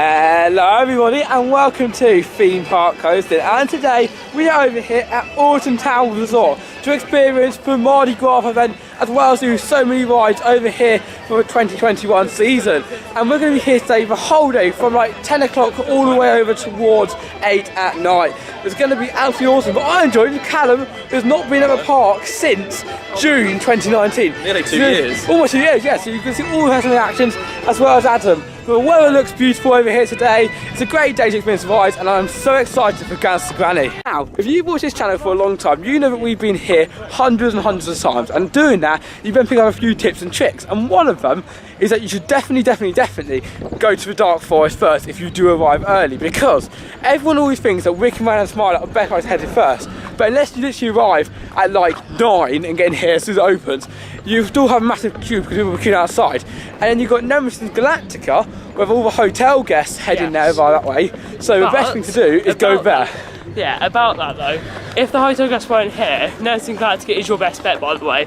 Hello everybody and welcome to Theme Park Coastin, and today we are over here at Alton Towers Resort to experience the Mardi Gras event as well as do so many rides over here for the 2021 season. And we're going to be here today the whole day from like 10 o'clock all the way over towards 8 at night. It's going to be absolutely awesome, but I enjoyed it. Callum has not been at the park since June 2019. Nearly 2 years. Almost 2 years, yes. So you can see all the reactions as well as Adam. The weather looks beautiful over here today. It's a great day to experience rides and I'm so excited for Gangster Granny. Now, if you've watched this channel for a long time, you know that we've been here hundreds and hundreds of times, and doing that, you've been picking up a few tips and tricks, and one of them is that you should definitely go to the dark forest first if you do arrive early, because everyone always thinks that Wicked Man and Smile are the best place headed first, but unless you literally arrive at like 9 and get in here as soon as it opens, you still have a massive queue because people are queuing outside. And then you've got Nemesis Galactica with all the hotel guests heading there via that way, so the best thing to do is go there. Yeah, about that though, if the hotel guests weren't here, Nursing Galactica is your best bet, by the way,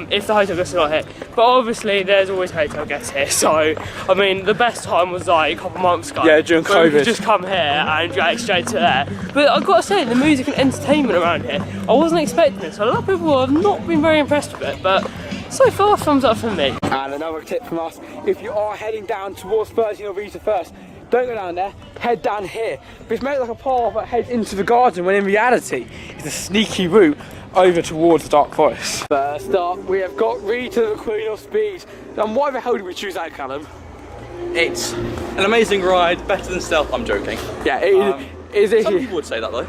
if the hotel guests are not here. But obviously there's always hotel guests here, so I mean the best time was like a couple months ago. Yeah, during COVID. We could just come here and go straight to there. But I've got to say, the music and entertainment around here, I wasn't expecting it, so a lot of people have not been very impressed with it, but so far thumbs up from me. And another tip from us, if you are heading down towards 13 or Vita first, don't go down there, head down here. But it's made like a path that heads into the garden, when in reality it's a sneaky route over towards the dark forest. First up, we have got Rita, the Queen of Speed. And why the hell did we choose that, Callum? It's an amazing ride, better than Stealth. I'm joking. Yeah, it is. Some people would say that though.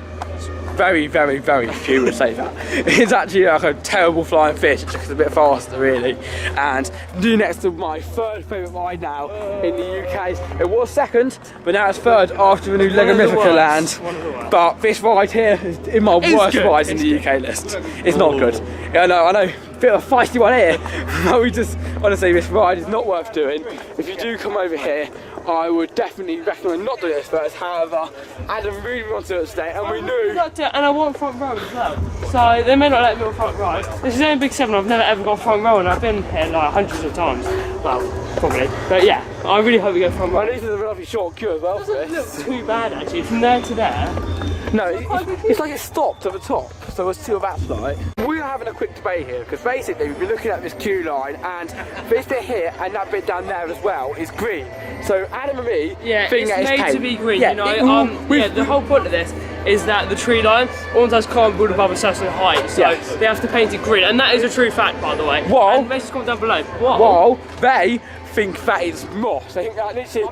Very few would say that. It's actually like a terrible flying fish, it's just a bit faster really. And due next to my third favourite ride now in the UK. It was second, but now it's third after the new Lego Mythica Land. But this ride here is in my worst rides in the UK list. It's not good. Yeah, I know. Bit of a feisty one here, but we just want to say this ride is not worth doing. If you do come over here, I would definitely recommend not doing this first. However, Adam really wants to do it today, and we knew. And I want front row as well, so they may not let me on front row. This is only Big 7. I've never ever gone front row, and I've been here like hundreds of times. Well, probably, but yeah, I really hope we go front row. Well, this is a lovely short queue as well. It doesn't look too bad actually, from there to there. No, it's like it stopped at the top, so we'll see what that's like. We're having a quick debate here, because basically we've been looking at this queue line, and this bit here and that bit down there as well is green. So Adam and me think that it's made to be green, yeah, you know. The whole point of this is that the tree line almost can't build above a certain height, so they have to paint it green, and that is a true fact, by the way. And message comment down below. While they think that is moss. They think that literally.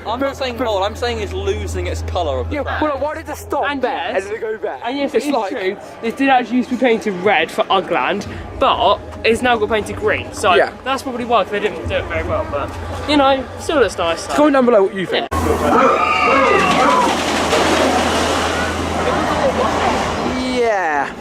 I'm not saying mold. I'm saying it's losing its colour of the back. Well, why did it stop and there and then go back? And yes, it's like true. It did actually used to be painted red for Ugland, but it's now got painted green. So that's probably why, because they didn't do it very well. But you know, still looks nice. So. Comment down below what you think. Yeah.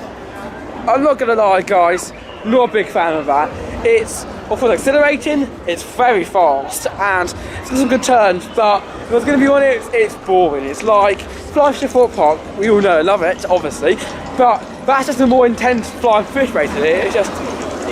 I'm not gonna lie, guys. Not a big fan of that. It's of course exhilarating, it's very fast, and it's got some good turns, but if I was going to be honest, it's boring. It's like Flying Fish Thought Park, we all know, love it, obviously, but that's just a more intense flying fish basically. It's just,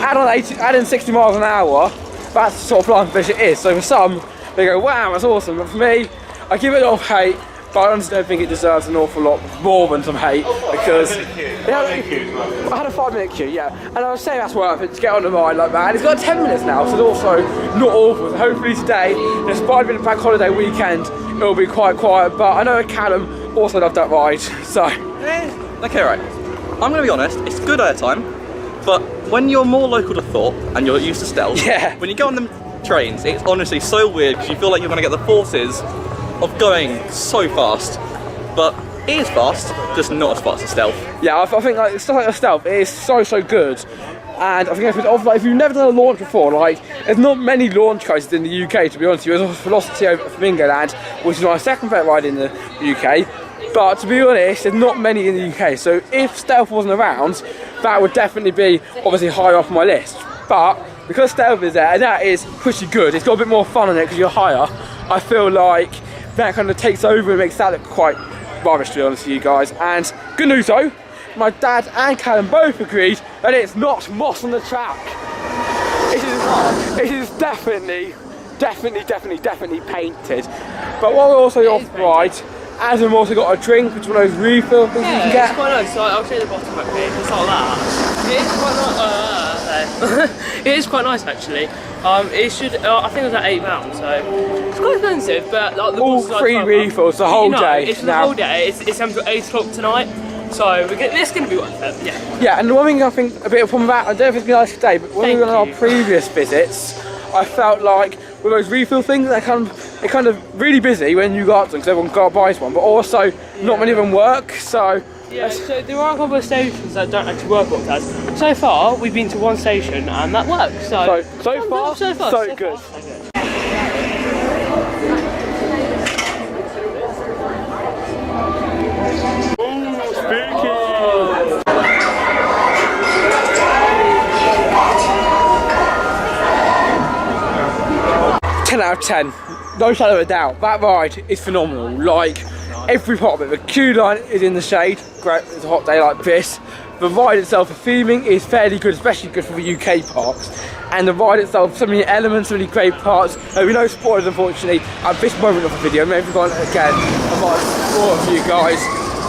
add in 60 miles an hour, that's the sort of flying fish it is. So for some, they go, wow, that's awesome, but for me, I give it off hate, but I honestly don't think it deserves an awful lot more than some hate, because I had a 5-minute queue, and I was saying that's worth it to get on the ride like that, and it's got 10 minutes now, so it's also not awful. So hopefully today, despite being a bank holiday weekend, it'll be quite quiet, but I know Callum also loved that ride, so. Okay, right. I'm going to be honest, it's good airtime, but when you're more local to Thorpe and you're used to Stealth, when you go on them trains, it's honestly so weird because you feel like you're going to get the forces of going so fast, but it is fast, just not as fast as Stealth. Yeah, I think like stuff like Stealth, it is so good. And I think if you've never done a launch before, like there's not many launch coasters in the UK, to be honest with you. There's Velocity over at Flamingo Land, which is my second favourite ride in the UK. But to be honest, there's not many in the UK. So if Stealth wasn't around, that would definitely be obviously higher off my list. But because Stealth is there, and that is pretty good, it's got a bit more fun on it because you're higher. I feel like that kind of takes over and makes that look quite rubbish, to be honest with you guys. And good news though, my dad and Callum both agreed that it's not moss on the track. It is definitely painted. But while we're also off the ride, Adam also got a drink, which is one of those refill things you can get. It's quite nice. So I'll show you the bottom of it. It's like that. It is quite nice. It is quite nice actually. It should. I think it was at £8, so it's quite expensive. But like, the all free refills the whole day. It's the whole day. It's until 8 o'clock tonight. So it's going to be worth it. Yeah. Yeah, and the one thing I think a bit from that, I don't know if it's going to be nice today, but when we were on our previous visits, I felt like with those refill things, they're kind of really busy when you go up to them because everyone got buys one, but also not many of them work. So yeah, so there are a couple of stations that don't actually work on us. So far, we've been to one station and that works. So far, so good. 10 out of 10, no shadow of a doubt. That ride is phenomenal. Like every part of it. The queue line is in the shade. Great, it's a hot day like this. The ride itself, the theming is fairly good, especially good for the UK parks. And the ride itself, so many elements, so many great parts. There'll be no spoilers, unfortunately, at this moment of the video. Maybe we've gone again, I might spoil it for you guys.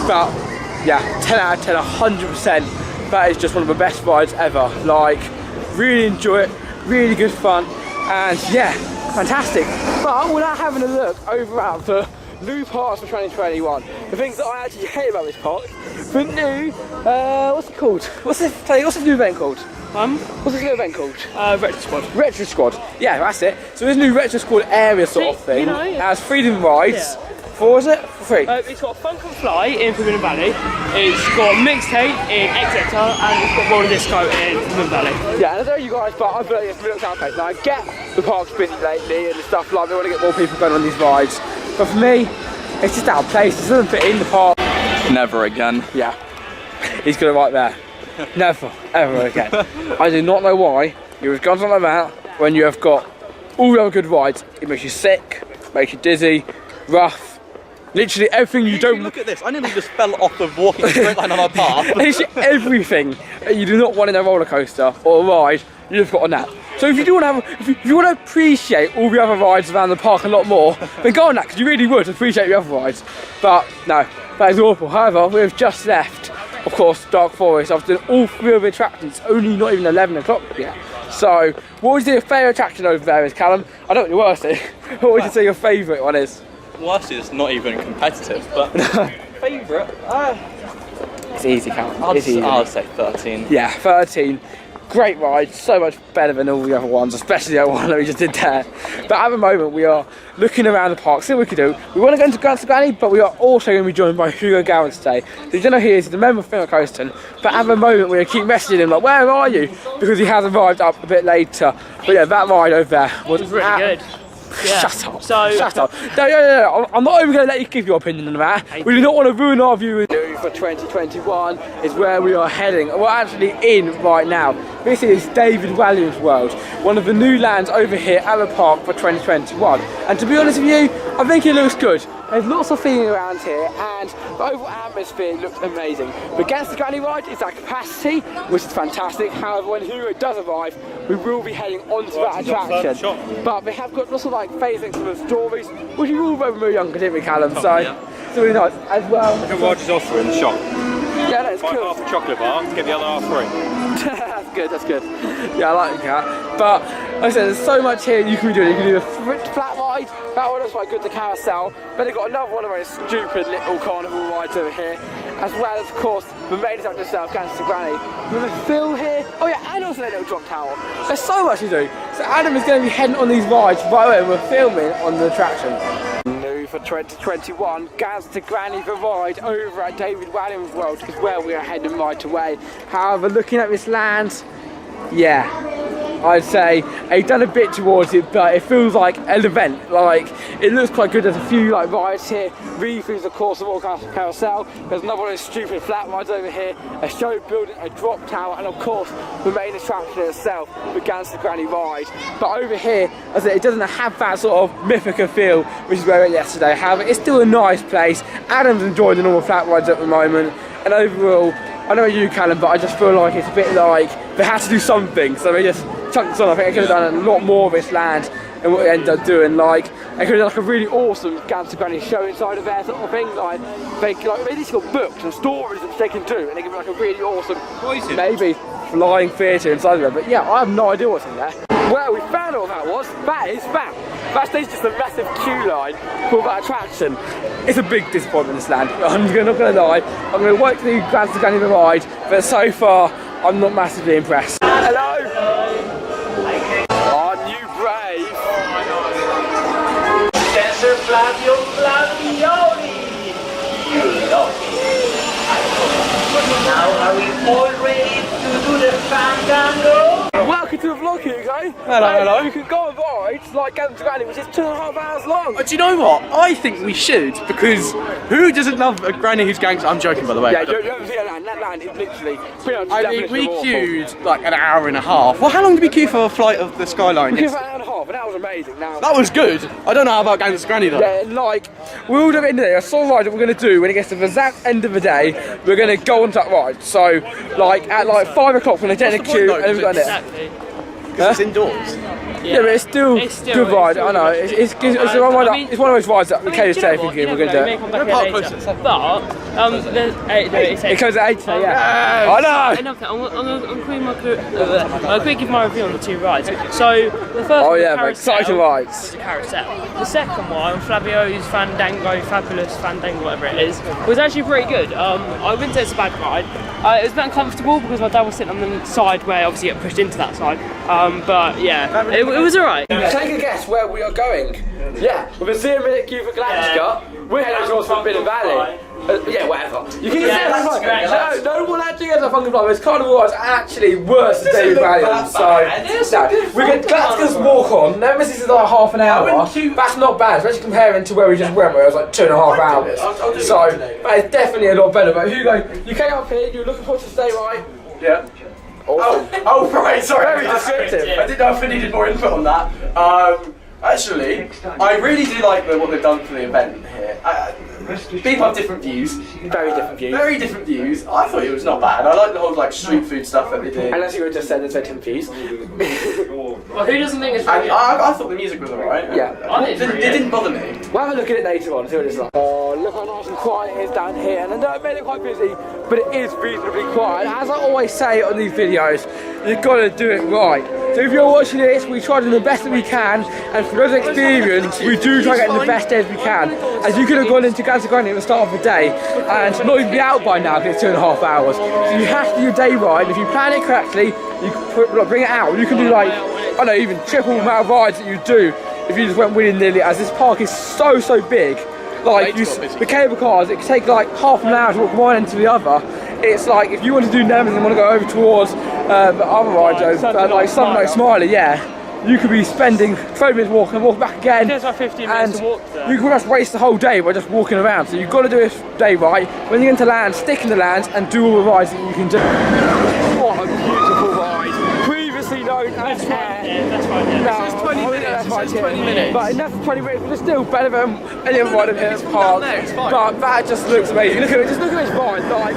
But yeah, 10 out of 10, 100%. That is just one of the best rides ever. Like, really enjoy it, really good fun, and yeah, fantastic. But we're now having a look over at the new parks for 2021. The things that I actually hate about this park. The new, what's it called? What's the new event called? What's this new event called? Retro Squad. Retro Squad. Yeah, that's it. So this new Retro Squad area sort of thing has freedom rides. Yeah. For is it? For free? It's got Funk and Fly in Forbidden Valley. It's got Mixtape in Exeter, and it's got Roller Disco in Forbidden Valley. Yeah, and I don't know you guys, but I've really looked out place. Now I get the park's busy lately and stuff like they want to get more people going on these rides. But for me, it's just out of place. It doesn't fit in the park. Never again. Yeah, he's got it right there. Never, ever again. I do not know why you have gone something like that when you have got all the other good rides. It makes you sick, makes you dizzy, rough. Literally everything you don't. Look at this. I nearly just fell off the walking straight line on our path. Literally everything that you do not want in a roller coaster or a ride, you've got on that. So if you do want to have, if you want to appreciate all the other rides around the park a lot more, then go on that because you really would appreciate the other rides. But no, that is awful. However, we have just left, of course, Dark Forest after doing all 3 of the attractions. Only not even 11 o'clock yet. So, what would you say your favourite attraction over there is, Callum? I don't know what your worst is. What would you say your favourite one is? Worst is not even competitive, but favourite? It's easy, Callum. I'll say 13. Yeah, 13. Great ride, so much better than all the other ones, especially the other one that we just did there. But at the moment, we are looking around the park, see what we can do. We want to go into Gangster Granny, but we are also going to be joined by Hugo Garrod today. So you don't know who he is, he's a member of Coastin. But at the moment, we're going to keep messaging him like, where are you? Because he has arrived up a bit later. But yeah, that ride over there was really good. Yeah. Shut up. Shut up. No. I'm not even going to let you give your opinion on that. We do not want to ruin our viewers. For 2021 is where we are heading. We're actually in right now. This is David Walliams World, one of the new lands over here at the park for 2021. And to be honest with you, I think it looks good. There's lots of feeling around here and the overall atmosphere looks amazing. The Gangster Granny ride is at capacity, which is fantastic. However, when Hugo does arrive, we will be heading onto that attraction. But they have got lots of like phasing from the stories, which we all remember when we were younger, didn't we, Callum? So it's really nice as well. You can Roger's offer in the shop. Yeah, that's cool. Half a chocolate bar, get the other half free. That's good. Yeah, I like that. But like I said, there's so much here you can be doing. You can do a flat ride. That one looks quite good, the carousel. But they've got another one of those stupid little carnival rides over here. As well as, of course, the main attraction itself, Gangster Granny. With a fill here. Oh yeah, and also a little drop tower. There's so much to do. So Adam is going to be heading on these rides right away. We're filming on the attraction. For 2021, Gangster Granny the ride over at David Walliams World is where we are heading right away. However, looking at this land, yeah, I'd say they've done a bit towards it, but it feels like an event. Like, it looks quite good. There's a few like rides here, refills of course of all carousel. There's another one of those stupid flat rides over here, a show building, a drop tower, and of course the main attraction itself, the Gangster Granny ride. But over here, as I said, it doesn't have that sort of mythical feel, which is where we went yesterday. However, it's still a nice place. Adam's enjoying the normal flat rides at the moment, and overall, I don't know about you, Callum, but I just feel like it's a bit like they had to do something, so they just chunked on. I think they could have done a lot more of this land and what we ended up doing. Like, They could do like a really awesome Gangster Granny show inside of there, sort of thing. Like they just got books and stories that they can do, and they can be like a really awesome, maybe flying theatre inside of there. But yeah, I have no idea what's in there. Well, we found all that was. That stage just a massive queue line for that attraction. It's a big disappointment, this land. I'm not going to lie. I'm going to wait to do Gangster Granny the ride, but so far I'm not massively impressed. Hello. Our new brave. Dancer Flavio Flavioli. You love it. Now are we all ready to do the fandango? Welcome to the vlog, Hugo. Hello. You can go and ride like Gangster Granny, which is 2.5 hours long. Do you know what? I think we should, because who doesn't love a granny who's gangster? I'm joking, by the way. Yeah, you haven't seen that land. That land is literally pretty much I mean, we queued like an hour and a half. Well, how long did we queue for a flight of the Skyline? We queued for an hour and a half, and that was amazing. Now That was good. I don't know about Gangster Granny though. yeah, like we're all doing today. A sole ride that we're going to do when it gets to the exact end of the day. We're going to go on that ride. So, like at like 5 o'clock, we're going to get in the queue, and we've got it. Exactly. Because it's indoors. Yeah, but it's still good ride. I know. It's one of those rides that we can say if we're going to do it. It goes at 8 today, yeah. I know. I'm going to give my review on the two rides. So the first one, exciting rides. was a carousel. The second one, Flavio's Fabulous Fandango, whatever it is, was actually pretty good. I wouldn't say it's a bad ride. It was a bit uncomfortable because my dad was sitting on the side where obviously you get pushed into that side. But yeah, it was alright. Take a guess where we are going. Yeah, with a 0-minute queue for Galactica, we're heading towards Forbidden Valley. Yeah, whatever. You can say that. No one actually has a fucking problem. It's Carnival Ride's actually worse than David Valley. So, we get Galactica's walk on. Nemesis is like half an hour. That's not bad, especially comparing to where we just went, where it was like 2.5 hours. So, that is definitely a lot better. But Hugo, you came up here, you were looking forward to stay right. Yeah. Oh, right, sorry. Very descriptive. I didn't know if I needed more input on that. Actually, I really do like what they've done for the event here. People have different views. Very different views. Very different views. I thought it was not bad. I like the whole like street food stuff that they did. Unless you were just saying there's very different views. Well, who doesn't think it's And really I thought the music was alright. Yeah. It didn't bother me. We'll have a look at it later on, see what it's like. Oh, look how nice and quiet it is down here. And I know it made it quite busy, but it is reasonably quiet. As I always say on these videos, you've got to do it right. So if you're watching this, we try to do the best that we can, and for those experience, we do try to get the best days we can. As you could have gone into Gangster Granny at the start of the day, and not even be out by now because it's 2.5 hours. So you have to do your day ride. If you plan it correctly, you can bring it out. You can do like, I don't know, even triple amount of rides that you do if you just went willy-nilly, as this park is so big. Like, the cable cars, it can take like half an hour to walk from one end to the other. It's like, if you want to do Nemesis and want to go over towards the other rides, like something like Smiley, yeah, you could be spending 20 minutes walking and walk back again. It's like 15 minutes to walk there. You could just waste the whole day by just walking around. So you've got to do this day right. When you get into land, stick in the lands and do all the rides that you can do. What a beautiful ride. Previously known as Yeah, that's fine. Yeah. No, It's 20 minutes. It's 20 minutes. But enough for 20 minutes, but it's still better than any other ride in here at the park. But that just looks amazing. Look at it, just look at this ride. Like,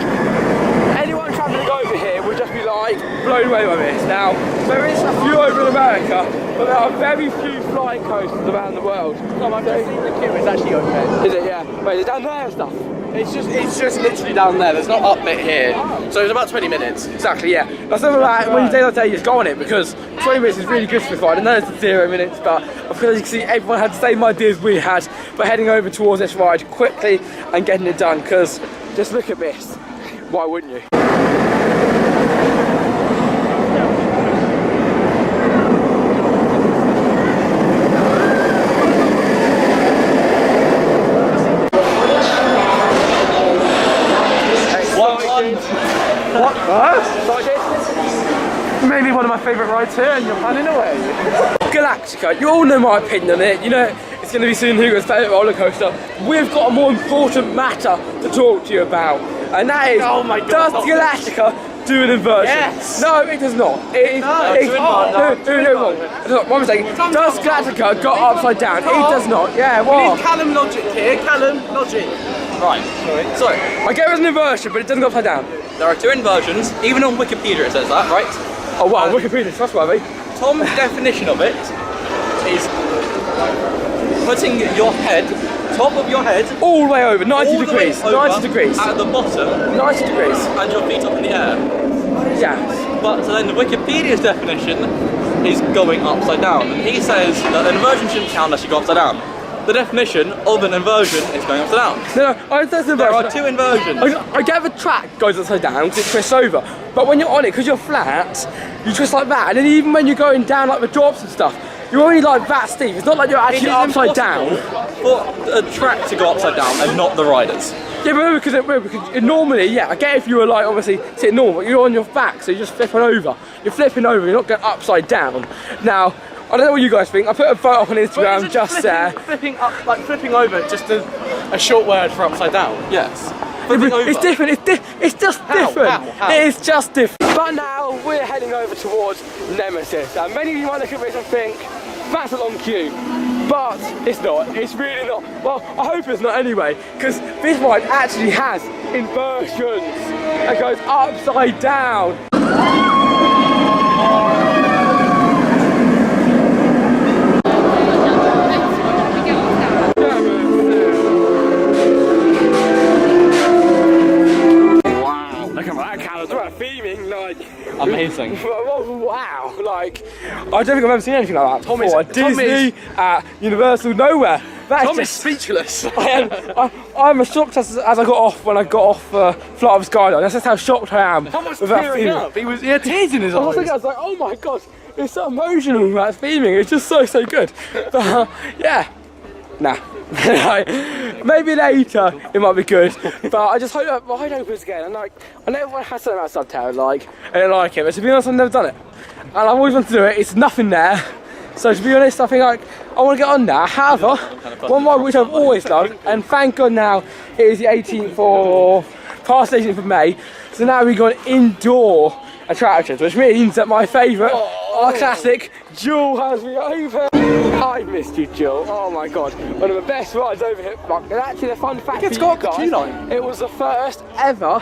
anyone travelling over here would just be like blown away by this. Now, there is a few over in America, but there are very few flying coasters around the world. Tom, I've just seen the queue. It's actually okay. Is it? Yeah. Wait, it's down there and stuff. It's just literally down there. There's not up bit here. So it's about 20 minutes. Exactly, yeah. That's something like when you day by day, you just go on it because 20 minutes is really good for this ride. I know it's 0 minutes, but of course you can see everyone had the same ideas we had, but heading over towards this ride quickly and getting it done. Because just look at this. Why wouldn't you? What? Huh? Maybe one of my favourite rides here, and you're planning away. Galactica, you all know my opinion on it. You know it's going to be soon Hugo's favourite roller coaster. We've got a more important matter to talk to you about, and that is, does Galactica do an inversion? Yes. No, it does not. It is. No, one mistake. Does Galactica go upside down? It does not. Yeah, We what? need Callum logic here. Callum logic. Right. Sorry. I get it as an inversion, but it doesn't go upside down. There are two inversions. Even on Wikipedia it says that, right? Oh wow, Wikipedia's trustworthy. Tom's definition of it is putting your head, top of your head, all the way over, 90 all the way degrees, over 90 degrees. at the bottom, 90 degrees. and your feet up in the air. Yeah. But so then the Wikipedia's definition is going upside down. And he says that an inversion shouldn't count unless you go upside down. The definition of an inversion is going upside down. No, I there's an There inversion. are two inversions. I get the track goes upside down because it twists over. But when you're on it, because you're flat, you twist like that. And then even when you're going down like the drops and stuff, you're only like that steep. It's not like you're actually upside down. For a track to go upside down and not the riders. Yeah, but because normally, yeah, I get if you were like obviously sitting normal, but you're on your back, so you're just flipping over. You're flipping over, you're not going upside down. Now, I don't know what you guys think. I put a photo up on Instagram just there. Flipping up, like flipping over, just a short word for upside down. Yes. It's different, it's just different. How? It's just different. But now we're heading over towards Nemesis. And many of you might look at this and think, that's a long queue. But it's not, it's really not. Well, I hope it's not anyway, because this ride actually has inversions. It goes upside down. Theming, like amazing. Wow, like I don't think I've ever seen anything like that before. At Disney, at Universal, nowhere. Tom is speechless. I'm as shocked as I got off when I got off Flight of Skyline. That's just how shocked I am. Tom was tearing up. He had tears in his eyes. I was like, oh my god, it's so emotional, that theming. It's just so good. But yeah, nah. Maybe later it might be good, but I just hope I hope it's again. And like, I know everyone has something about Subtown, like I don't like it, but to be honest, I've never done it, and I've always wanted to do it. It's nothing there, so to be honest, I think like I want to get on there. However, one ride which I've always done, and thank God now it is the 18th or past 18th of May, so now we've got indoor attractions, which means that my favourite, our classic, Jewel has me over. I missed you, Jewel. Oh my god, one of the best rides over here. Like, and actually, the fun fact It's got the queue line. It was the first ever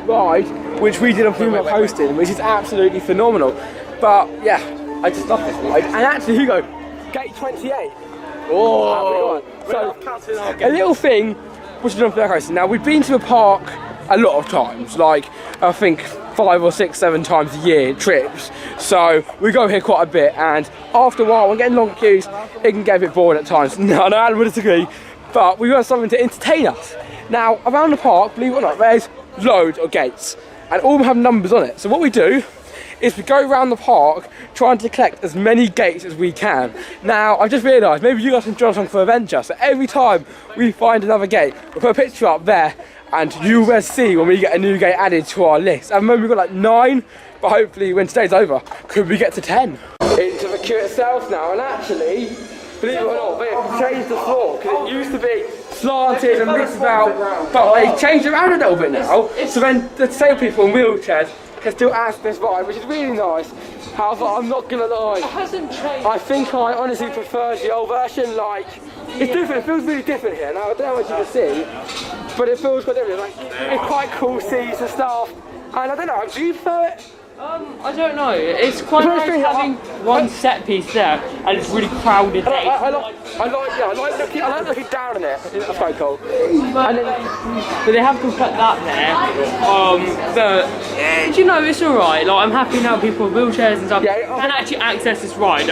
ride which we did on female Coastin, which is absolutely phenomenal. But yeah, I just love this ride. And actually, Hugo, gate 28. Oh, so a little thing which is on female Coastin. Now we've been to the park a lot of times, like I think 5 or 6, 7 times a year trips, so we go here quite a bit, and after a while when getting long queues it can get a bit boring at times. No, I know Alan would disagree, but we want something to entertain us. Now around the park, believe it or not, there's loads of gates and all of them have numbers on it, so what we do is we go around the park trying to collect as many gates as we can. Now I've just realised maybe you guys can join us on for adventure, so every time we find another gate we'll put a picture up there and you will see when we get a new gate added to our list. And remember we've got like 9, but hopefully when today's over, could we get to 10? Into the queue itself now, and actually, believe it or not, they've changed the floor, because it used to be slanted and mixed about, but they've changed it around a little bit now, so then the disabled people in wheelchairs can still access this ride, which is really nice. However, I'm not gonna lie, It hasn't changed. I think I honestly prefer the old version. Like, it's different, it feels really different here. Now, I don't know what you can see, but it feels quite different. Like, it's quite cool seats and stuff, and I don't know, do you prefer it? I don't know. It's quite It's nice very having one set piece there, and it's really crowded. I like looking down on it. That's quite cool. And then, But they have to put that there. But you know, it's alright. Like, I'm happy now people with wheelchairs and stuff can actually access this ride.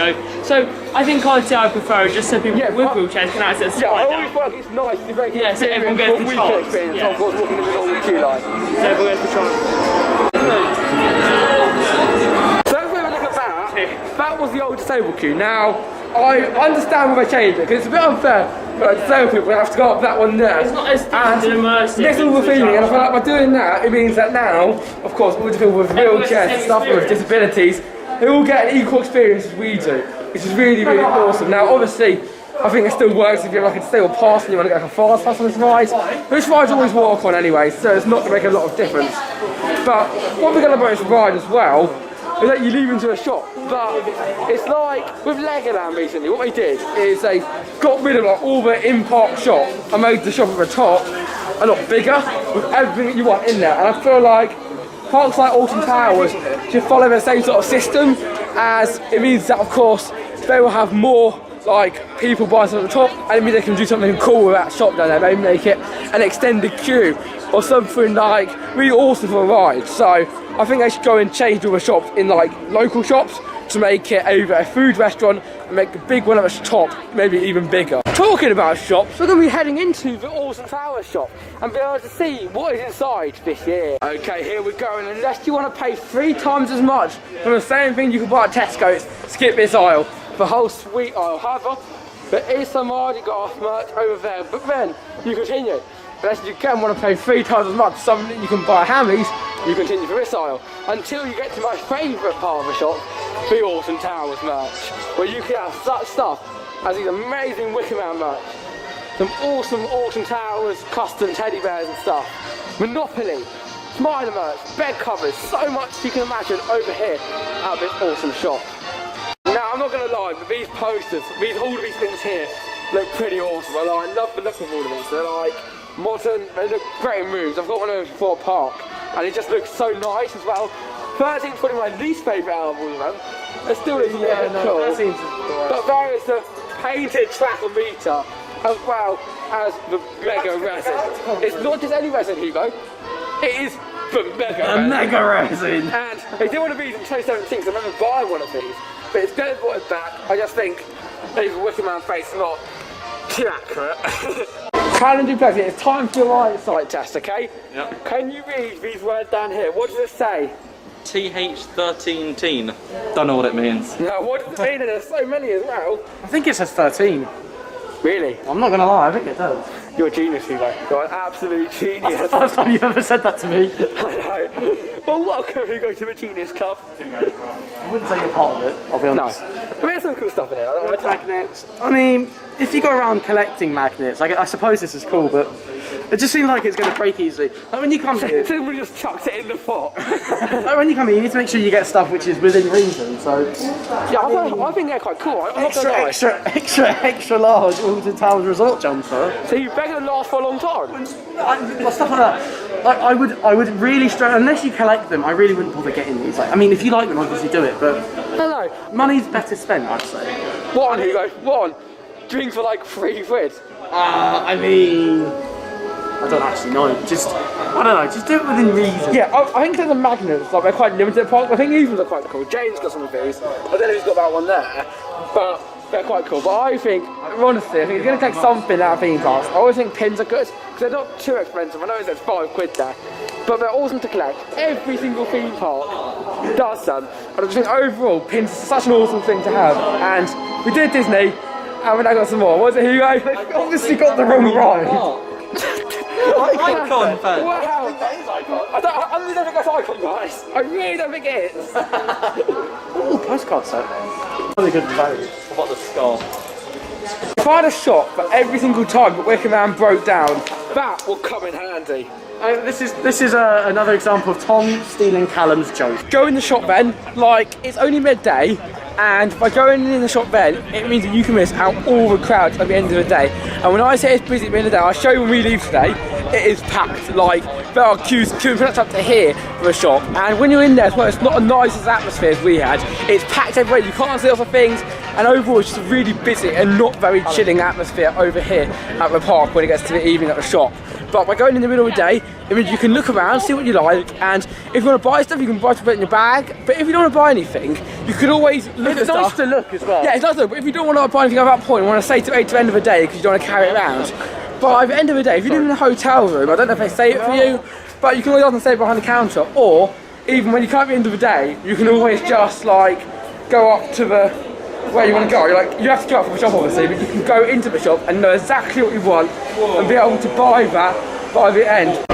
So I think I'd say I prefer it just so people with wheelchairs can access this I ride. always feel like it's nice to very Yeah, so everyone gets the chance. Yeah. Of course, walking in the middle of the queue line. So everyone gets the chance. So if we have a look at that, that was the old disabled queue. Now, I understand why they changed it, because it's a bit unfair, but like, disabled people have to go up that one there. It's not as immersive. This is all the feeling, and I feel like by doing that, it means that now, of course, all the people with wheelchairs and stuff with disabilities, they all get an equal experience as we do, which is really, really awesome. Now, obviously, I think it still works if you have like a disabled pass and you want to get like a fast pass on this ride. This ride's always walk on anyway, so it's not going to make a lot of difference. But what we're going to about this ride as well is that you leave into a shop. But it's like with Legoland recently, what they did is they got rid of like all the in-park shop and made the shop at the top a lot bigger with everything that you want in there. And I feel like parks like Alton Towers should follow the same sort of system, as it means that of course they will have more like people buy something at the top, and maybe they can do something cool with that shop down there. Maybe make it an extended queue or something like really awesome for a ride. So I think they should go and change all the shops in like local shops to make it either a food restaurant and make the big one at the top maybe even bigger. Talking about shops, we're going to be heading into the Alton Towers shop and be able to see what is inside this year. Okay, here we go, and unless you want to pay 3 times as much for the same thing you can buy at Tesco's, skip this aisle, the whole sweet aisle. However, there is some Mardi Gras merch over there, but then you continue. Unless you can want to pay 3 times as much for something that you can buy at Hammy's, you continue for this aisle until you get to my favourite part of the shop, the Alton Towers merch, where you can have such stuff as these amazing Wicker Man merch, some awesome Alton Towers custom teddy bears and stuff, Monopoly, Spider merch, bed covers, so much you can imagine over here at this awesome shop. Now I'm not going to lie, but these posters, all of these things here look pretty awesome. I love the look of all of these. They're like modern, they look great in rooms. I've got one of those before a park, and it just looks so nice as well. 13's probably my least favourite out of all of them. It still looks cool. That seems but there is the painted tracker meter, as well as the mega resin. It's not just any resin, Hugo. It is the mega resin. And they did one of these in 2017, so I remember buying one of these. But it's getting brought back. I just think the Wicker Man face is not too accurate. Callum Du-plessis, it's time for your eyesight test, okay? Yep. Can you read these words down here? What does it say? TH13 teen. Don't know what it means. No, what does it mean? And there's so many as well. I think it says 13. Really? I'm not gonna lie, I think it does. You're a genius, Hugo. You're an absolute genius. That's the first time you've ever said that to me. I know. Well, welcome, Hugo, to the Genius Club. I wouldn't say you're part of it, I'll be honest. No. But there's some cool stuff in here. I like Magnets. I mean, if you go around collecting magnets, I suppose this is cool, but it just seems like it's going to break easily. Like when you come here, somebody just chucked it in the pot. like when you come here, you need to make sure you get stuff which is within reason. So yeah, I think they're quite cool. extra large Alton Towers resort jumper. So you better last for a long time. Well, stuff like that. Like I would really unless you collect them, I really wouldn't bother getting these. Like, I mean, if you like them, obviously do it, but no. Money's better spent, I'd say. What on, Hugo? What on? Drink for like £3. I mean, I don't actually know. I don't know. Just do it within reason. Yeah, I think the magnets, like they're quite limited at park. I think these ones are quite cool. Jane's got some of these. I don't know if he's got that one there, but they're quite cool. But I think, honestly, I think if you're going to take something out of theme parks, I always think pins are good because they're not too expensive. I know there's £5 there, but they're awesome to collect. Every single theme park does them, and I just think overall pins are such an awesome thing to have. And we did Disney. And then I got some more. What was it, Hugo? They've obviously got the wrong ride. Icon fan. Wow. I don't think that's Icon, guys. I really don't think it is. Ooh, postcard set. Really good value. What about the scarf? If I had a shop for every single time that Wicker Man broke down, that will come in handy. This is another example of Tom stealing Callum's joke. Go in the shop then, like it's only midday, and by going in the shop then, it means that you can miss out all the crowds at the end of the day. And when I say it's busy at the end of the day, I'll show you when we leave today, it is packed. Like, there are queuing pretty much up to here for the shop. And when you're in there as well, it's not as nice as atmosphere as we had. It's packed everywhere, you can't see lots of things, and overall it's just a really busy and not very chilling atmosphere over here at the park when it gets to the evening at the shop. But by going in the middle of the day, it means you can look around, see what you like, and if you want to buy stuff, you can buy stuff in your bag. But if you don't want to buy anything, you could always look at stuff. It's nice to look as well. Yeah, it's nice to look, but if you don't want to buy anything at that point, you want to stay to the end of the day because you don't want to carry it around. But at the end of the day, if you're in a hotel room, I don't know if they say it for you, but you can always often stay behind the counter, or even when you come at the end of the day, you can always just like go up to the where you want to go. You have to go up from the shop obviously, but you can go into the shop and know exactly what you want and be able to buy that by the end.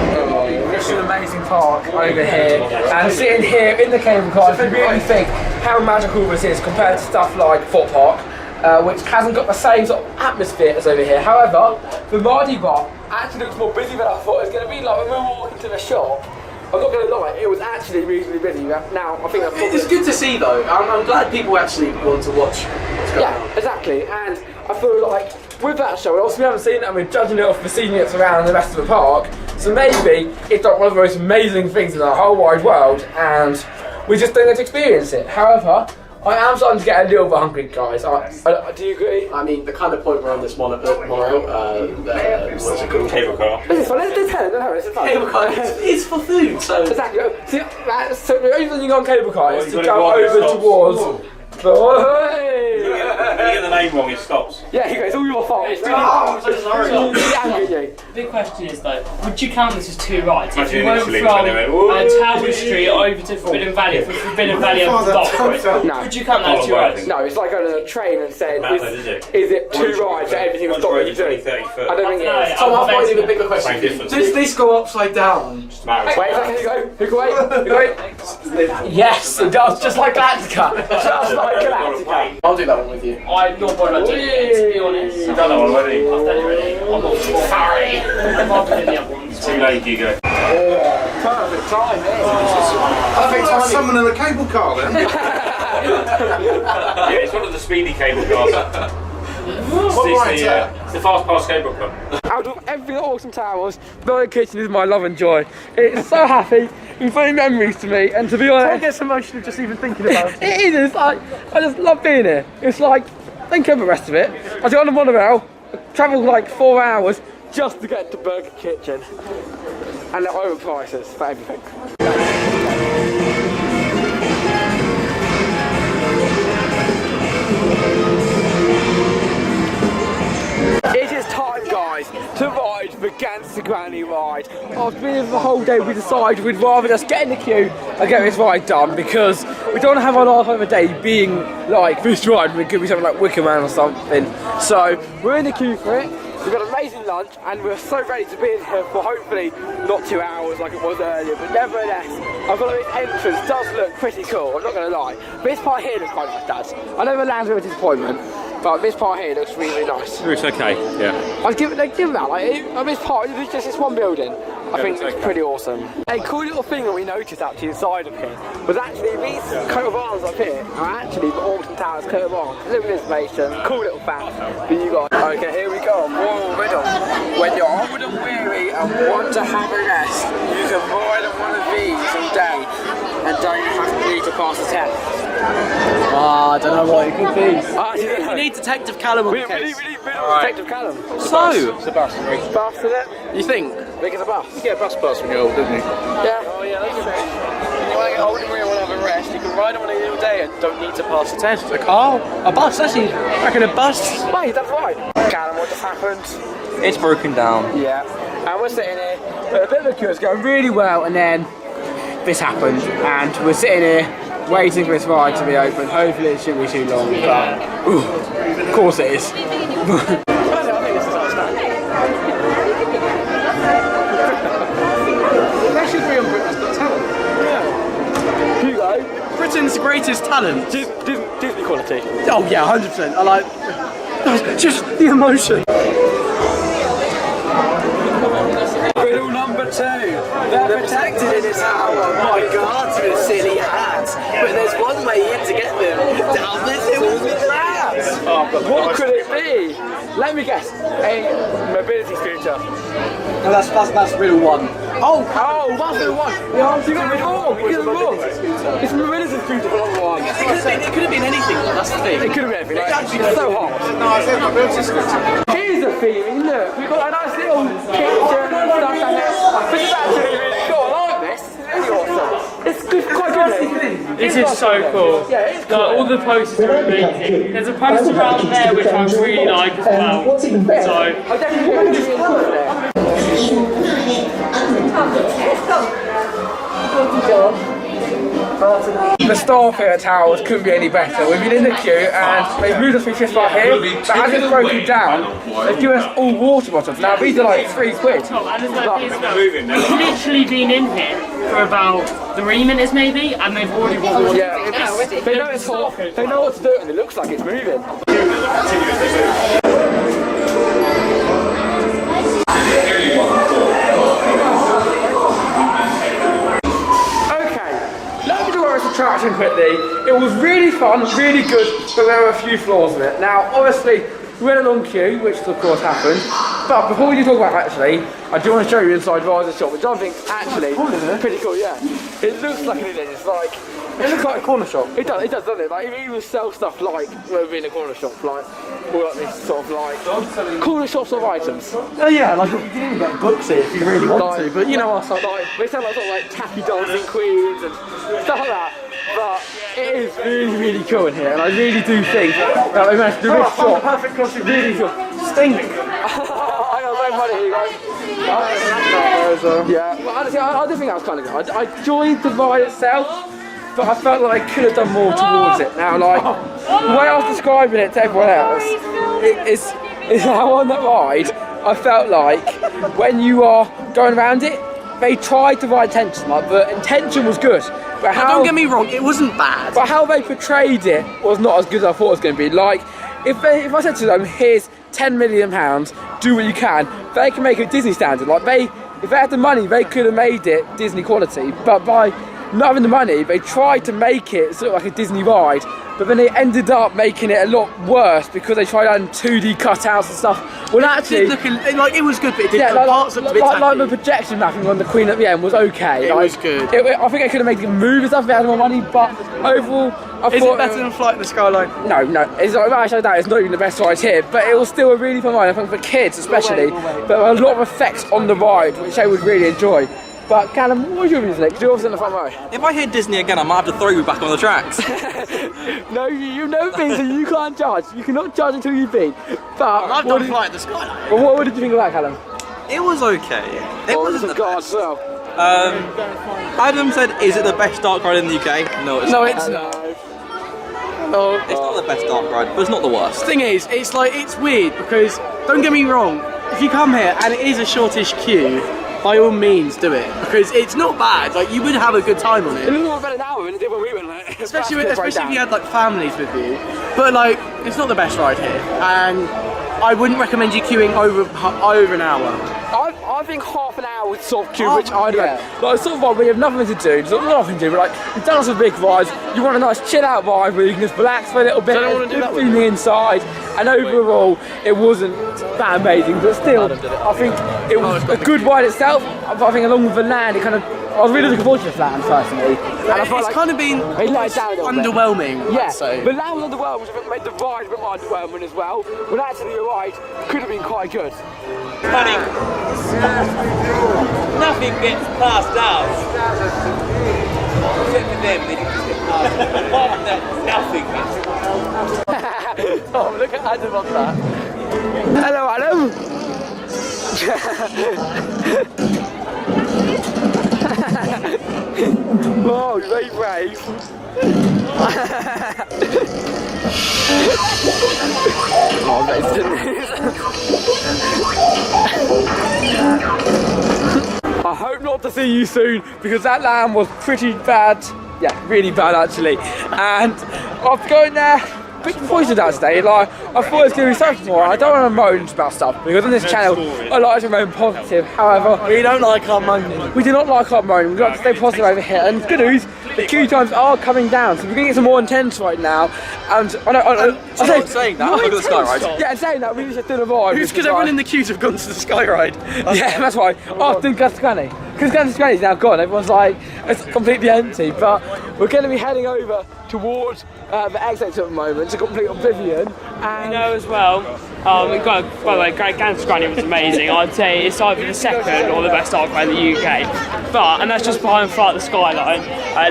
This is an amazing park over here, and sitting here in the cable car, I really think how magical this is compared to stuff like Fort Park, which hasn't got the same sort of atmosphere as over here. However, the Mardi Gras actually looks more busy than I thought it was going to be. Like when we were walking to the shop, I'm not going to lie, it was actually reasonably busy. Now, I think that's probably... It's good to see though. I'm glad people actually want to watch what's going on. Yeah, exactly. And I feel like with that show, and obviously we haven't seen it and we're judging it off the scenery around the rest of the park, so maybe it's like one of the most amazing things in the whole wide world and we just don't get to experience it. However, I am starting to get a little bit hungry, guys. Do you agree? I mean, the kind of point we're on this monorail, what's it called? Cable car. This is fun. This is fun. Cable car. It's for food, so. Exactly. See, so the only thing you go on cable car is you to gotta go go on, it over stops. towards. When you get the name wrong, it stops. Yeah, he goes, it's all your fault. It's really I'm so sorry. The big question is though, would you count this as 2 rides? If you Imagine went initially from when they went, Tower Street over to Forbidden Valley, from Forbidden Valley over to Dartford, No. would you count that as 2 rides? No, it's like going on a train and saying, is it 2 rides for everything will stop what you do? 20, 30 foot. I don't think it is. So I've got an even bigger question. Same difference. Does this go upside down? Just married. Wait a second, here you go. Yes, it does, just like Galactica. Just like Galactica. I'll do that one with you. I'm not bothered about doing it, to be honest. You've done that one already. I've done it already. I'm not sorry. I'm not doing the other ones. Too late, Hugo. Perfect time, I think that's someone in a cable car then. Yeah, it's one of the speedy cable cars. It's the fast pass cable car. Out of everything at Alton Towers, the kitchen is my love and joy. It's so happy, and funny memories to me, and to be honest, I get emotional just even thinking about it. it is, it's like, I just love being here. It's like, think of the rest of it. I go on the monorail, travel like 4 hours just to get to Burger Kitchen. And they're overprices for everything. It is time, guys, to ride the Gangster Granny ride. After being here for the whole day, we decided we'd rather just get in the queue and get this ride done because we don't have our last time of the day being like this ride. We could be something like Wicker Man or something. So we're in the queue for it. We've got an amazing lunch and we're so ready to be in here for hopefully not 2 hours like it was earlier, but nevertheless, I've got this entrance does look pretty cool, I'm not going to lie. This part here looks quite nice, Dad. I know the land's a bit of disappointment, but this part here looks really, really nice. It's okay, yeah. I'd give it that, like, this part, it's just this one building. I think it's pretty awesome. A cool little thing that we noticed actually inside of here was actually these coat of arms up here are actually the Alton Towers coat of arms. A little bit of information, cool little fact for you guys. Okay, here we go. Royal Riddle. When you're old and weary and want to have a rest, you can ride on one of these all day and don't have to need to pass a test. I don't know what it could be. We need Detective Callum on the case. We need Detective Callum. So, Sebastian. Bus, is it? You think? Think it's a bus? You get a bus pass when you're old, don't you? Yeah. Oh yeah, that's true. When you want to get old and real and have a rest, you can ride on one all day and don't need to pass a test. A car? A bus, actually. I reckon a bus. Mate, that's right. Callum, what just happened? it's broken down. Yeah. And we're sitting here, a bit of a queue was going really well, and then this happened, and we're sitting here waiting for this ride to be open. Hopefully it shouldn't be too long, but ooh, of course it is. Hugo, Britain's greatest talent. Disney quality. Oh yeah, 100%. I like just the emotion. Riddle number 2. They're protected in this hour by guards with silly hats. But there's one way in to get them. Down this hill with grass. What could it be? Let me guess. A mobility scooter. No, that's riddle 1. Oh, that's the one. Yeah, you got it wrong. You got it wrong. It's a mobility scooter for number 1. It could have been anything. That's the thing. It could have been anything. It's so hard. No, I said mobility scooter. Here's a theme, look, we've got a nice little picture and stuff down there. This is actually really cool, I like this, it's really awesome. It's good, quite good. This is so cool. Yeah, it's cool. Like, all the posters are amazing. There's a poster around there which I really like as well. So, I definitely think it's really cool there. The staff here at Towers couldn't be any better. We've been in the queue and they've moved us through this right here, but as it's broken down, they've given us all water bottles. Now these are like £3. and there's like this, we've literally been in here for about 3 minutes maybe, and they've already got water. Yeah, they know it's hot, they know what to do, and it looks like it's moving. Attraction quickly. It was really fun, really good, but there were a few flaws in it. Now, obviously, we had a long queue, which of course happened, But before we do talk about actually, I do want to show you inside Riser's shop, which I think actually pretty cool, yeah. It looks like it is, it's like... It looks like a corner shop. It does, doesn't it? Like, it even sells stuff like we're in a corner shop, like, all like this sort of like... corner shop sort of items. Oh yeah, like you can even get books here if you really want to, but you know what, like, they sell like sort of like tacky dancing queens and stuff like that. But it is really, really cool in here, and I really do think that we managed to do this shop. Perfect costume, Really cool. stink. I got so funny here, guys. Yeah, well, honestly, I do think that was kind of good. I enjoyed the ride itself, but I felt like I could have done more towards it. Now, like, the way I was describing it to everyone else, is how on that ride, I felt like when you are going around it, they tried to provide tension, like, the intention was good. But how, don't get me wrong, it wasn't bad. But how they portrayed it was not as good as I thought it was going to be. Like, if I said to them, here's £10 million, do what you can, they can make it Disney standard. Like, if they had the money, they could have made it Disney quality. But by not having the money, they tried to make it sort of like a Disney ride. But then they ended up making it a lot worse because they tried adding 2D cutouts and stuff. Well, actually, like it was good, but it did parts looked a bit like the projection mapping on the Queen at the end was okay. It was good. I think they could have made it move and stuff if they had more money. But overall, is it better than Flight of the Skyline? No. It's like, actually, that is not even the best ride here. But it was still a really fun ride. I think for kids especially. But a lot of effects on the ride, which they would really enjoy. But Callum, what was your music? Because you're obviously in the front row. If I hear Disney again, I might have to throw you back on the tracks. No, you've never been, so you can't judge. You cannot judge until you've been. But I've done Flight of the Skyline. But what did you think of that, Callum? It was okay. It wasn't the best. Well. Adam said, "Is it the best dark ride in the UK?" No, it's not. It's not. No, it's not the best dark ride, but it's not the worst. The thing is, it's weird because don't get me wrong. If you come here and it is a shortish queue, by all means do it because it's not bad. Like you would have a good time on it. It was more better now than it did when we went. Like, especially if you had like families with you. But like, it's not the best ride here, and I wouldn't recommend you queuing over an hour. I think half an hour with sort of queue, which I'd like sort of ride where you have nothing to do, there's nothing to do, but like you've done lots of big rides, you want a nice chill out ride where you can just relax for a little bit, don't want to do that feeling the inside, and overall it wasn't that amazing, but still I think it was a good ride itself. But I think along with the land, it kind of, I was really looking forward to the land personally. And I felt it's like kind of been underwhelming. Yeah, I'd say. the land was underwhelming, which I think made the ride a bit more underwhelming as well. But actually the ride could have been quite good. Funny. Nothing gets passed out. Except for them, they just get passed out. Apart from that, nothing gets Oh, look at Adam on that. Hello, Adam. Oh, you're very brave. Oh, that's I hope not to see you soon because that land was pretty bad. Yeah, really bad actually. And I'm going there. Bit poisoned that today, like I thought it was going to be so much more. I don't want to moan about stuff because on this channel I like to remain positive. However, we don't like our moaning. We do not like our moaning. We like to stay positive over here. And good news, the queue times are coming down, so we're going to get some more intense right now. And I'm saying that. Look at the sky ride. Yeah, saying that we just did a ride. It's because everyone in the queues have gone to the sky ride. Yeah, that's why. Oh, did Gangster Granny. Because Gangster Granny's now gone. Everyone's like, it's completely empty. But we're going to be heading over towards the exit at the moment to complete Oblivion. And you know as well, by the way, Gangster Granny was amazing. I'd say it's either the second or the best dark ride in the UK. And that's just behind Flight of the Skyline,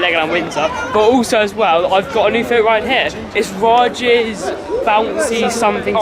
Legoland Winter. But also as well, I've got a new favourite right here. It's Raj's Bouncy something.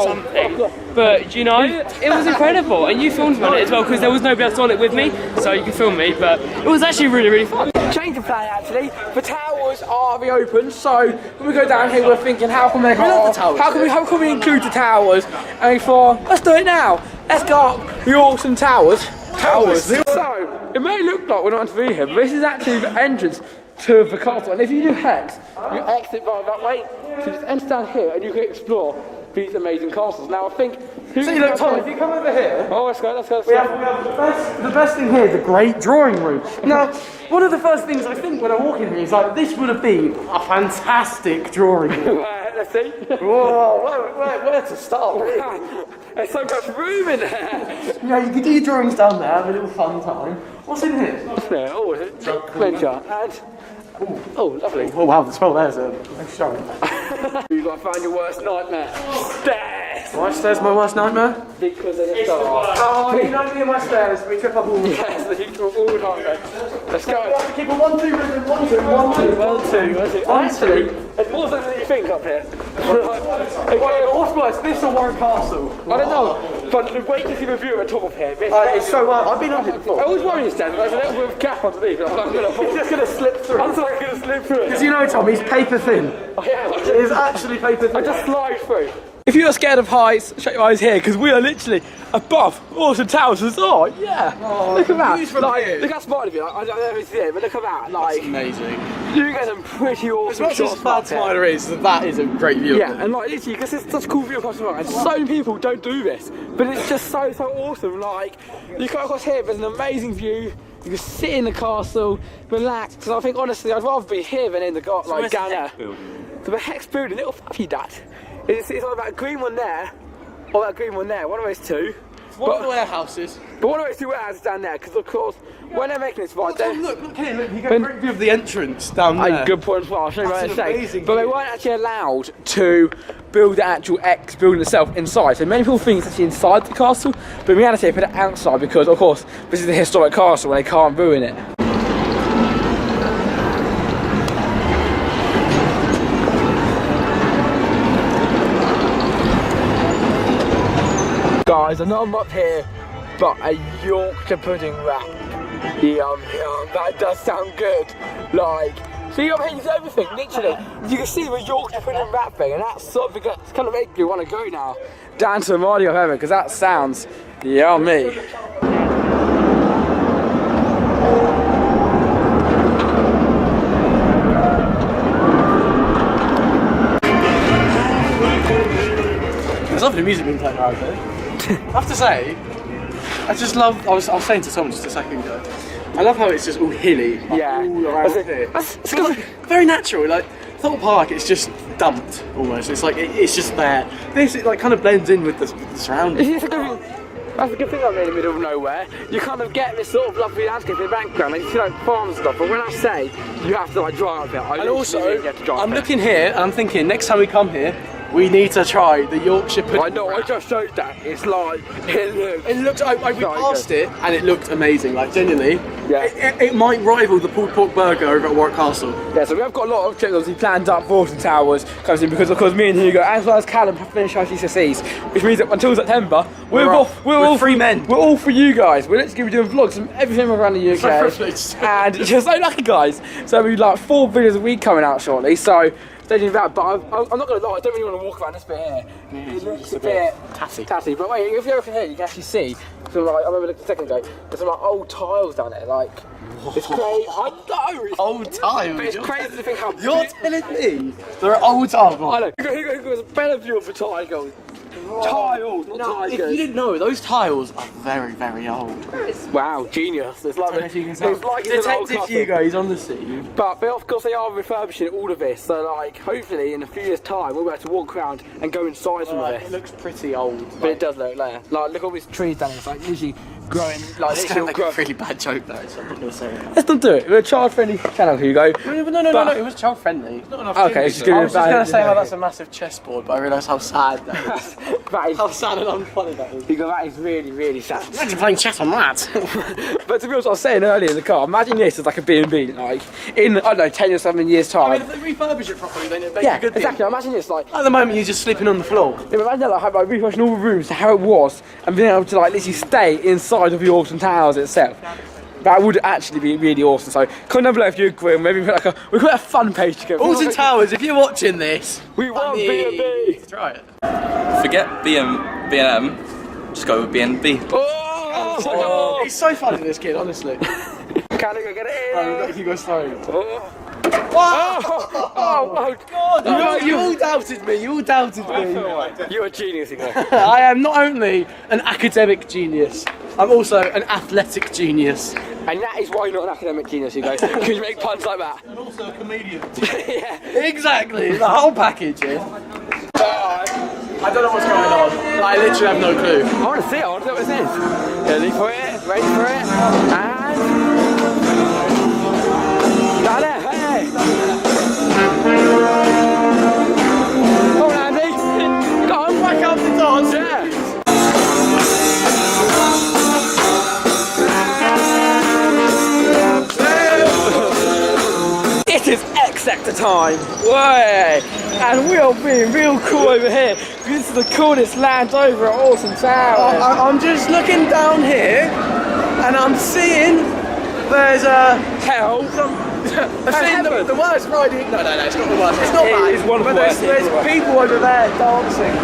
But you know, it was incredible, and you filmed me on it as well because there was nobody else on it with me, so you could film me. But it was actually really, really fun. Change of plan actually. The towers are reopened, so when we go down here, we're thinking, how can we how can we include the towers? And we thought, let's do it now. Let's go up the awesome towers. So it may look like we're not meant to be here, but this is actually the entrance to the castle. And if you do hex, you exit by that way. So just enter down here, and you can explore these amazing castles. Now I think. So look, Tom, if you come over here, let's go. We have the best thing here, the great drawing room. Now, one of the first things I think when I walk in here is like, this would have been a fantastic drawing room. let's see. Whoa, where to start? There's so much room in there. Yeah, you can do your drawings down there, have a little fun time. What's in here? Yeah, oh, it's a adventure. And oh, lovely. Oh wow, the smell there's a nice show. You got to find your worst nightmare. Stairs. Why stairs my worst nightmare? Because of the stars. Oh, you know me and my stairs, we trip up all the time. Yes, you trip all the time, mate. Let's go. We have to keep a 1-2 rhythm, 1-2, 1-2. Actually, there's more than you think up here. What's worse, this or Warwick Castle? I don't know, but the wait to see the view at the top of here. It's so I've been up here before. I always worry instead, there's a little bit of gap underneath. I'm just going to slip through. I'm going to slip through it. Because you know, Tom, he's paper thin. Oh, yeah, It is actually paper thin. I just slide through. If you're scared of heights, shut your eyes here because we are literally above Alton Towers. Oh yeah! Oh, look at that! Like, look how smart of you. I don't know if it's it, but look at that. Like, amazing. You get some pretty awesome As much shots. as bad spider is, that is a great view. Yeah, and like literally, because it's such a cool view across the road, and so many people don't do this, but it's just so awesome. Like, you come across here, there's an amazing view. You can sit in the castle, relax. Because I think honestly, I'd rather be here than in the down there. So the Hex building, little fluffy that. It's like that green one there, or that green one there. One of those two. One of the warehouses. But one of those two warehouses down there, because of course, when they're making this right there. Look here, look, you get a great view of the entrance down there. Good point as well, I'll show you what That's I an say. amazing But they view. weren't actually allowed to build the actual X building itself inside. So many people think it's actually inside the castle, but in reality they put it outside because, of course, this is the historic castle and they can't ruin it. Guys, I know I'm up here, but a Yorkshire pudding wrap. Yum, yum, that does sound good. Like, see up here, you do everything, literally. You can see the Yorkshire pudding wrap thing, and that's something that's kind of making me want to go now. Down to the Mardi of Heaven, because that sounds yummy. There's lovely music being played around there. I have to say, I just love. I was saying to someone just a second ago. I love how it's just all hilly. Like, Yeah, all around here. It's like, very natural. Like Thorpe Park, it's just dumped almost. It's like it's just there. This it like kind of blends in with the surroundings. That's a good thing I'm in the middle of nowhere. You kind of get this sort of lovely landscape in the background, like you see like farm stuff. But when I say you have to like drive it, And also, I'm looking here and I'm thinking next time we come here, we need to try the Yorkshire pudding. I know, I just showed that. It's like, It looks. We passed it and it looked amazing. Like genuinely, Yeah. It might rival the pulled pork burger over at Warwick Castle. Yeah, so we have got a lot of trips obviously planned up for Alton Towers comes in because of course me and Hugo, as well as Callum, have finished our GCSEs, which means that until September we're all free men. We're all for you guys. We're literally going to be doing vlogs from everything around the UK. So privileged. And you're so lucky, guys. So we've like 4 videos a week coming out shortly. So stay tuned for that. But I'm not going to lie, I don't really want to walk around this bit here. It looks a bit tatty. But wait, if you look here, you can actually see. So like, I remember looking a second ago. There's some like old tiles down there. Like, it's crazy. I know. Old tiles. But it's crazy to think how. You're telling me there are old tiles. I know. Hugo's a better view for tiles. Tiles, not tigers. If you didn't know, those tiles are very, very old. Wow, genius. It's like it's like it's an old Detective castle. Hugo, he's on the scene. But of course they are refurbishing all of this. So like, hopefully in a few years' time we'll be able to walk around and go inside some of It this. looks pretty old. But it does look like look at all these trees down there. It's like usually growing like It's this. going to make a really bad joke though, so I'm not going to say it. Let's not do it. We're a child-friendly channel, Hugo. No, it was child friendly. Okay, it's just I was just going to say how that. that's a massive chessboard, but I realised how sad that is. How sad and unfunny that is. Hugo, that is really, really sad. Imagine playing chess on that. But to be honest, I was saying earlier in the car, imagine this as like a B&B, like in, I don't know, 10 or 7 years time. I mean, if they refurbish it properly, then it'd make Yeah, a good thing. exactly. Imagine this, like, At the moment, you're just sleeping on the floor. yeah, but imagine like refurbishing all the rooms to how it was and being able to like literally stay inside of the Alton Towers itself. That would actually be really awesome. So comment down below if you agree. And maybe put we put a fun page together. Alton Towers, if you're watching this, we want B&B. Try it. Forget B&M, just go with B&B. Oh! He's so funny, this kid, honestly. Can I go get it in? He goes through. Oh God! You all doubted me. You all doubted me. You're a genius, Hugo. I am not only an academic genius, I'm also an athletic genius. And that is why you're not an academic genius, Hugo, because you make puns like that. I'm also a comedian. Yeah. Exactly, the whole package, yeah. I don't know what's going on. I literally have no clue. I want to see it, I want to see what this is. Ready for it, ready for it, and... Down there, hey! Come on, Andy! Go on, back up the dance, yeah! It is X Sector time! Way! And we are being real cool over here. This is the coolest land over at Alton Towers. I'm just looking down here and I'm seeing there's a hell. I've seen the worst riding. No, it's not the worst. It's not bad. It is one of the but worst. There's people over there dancing.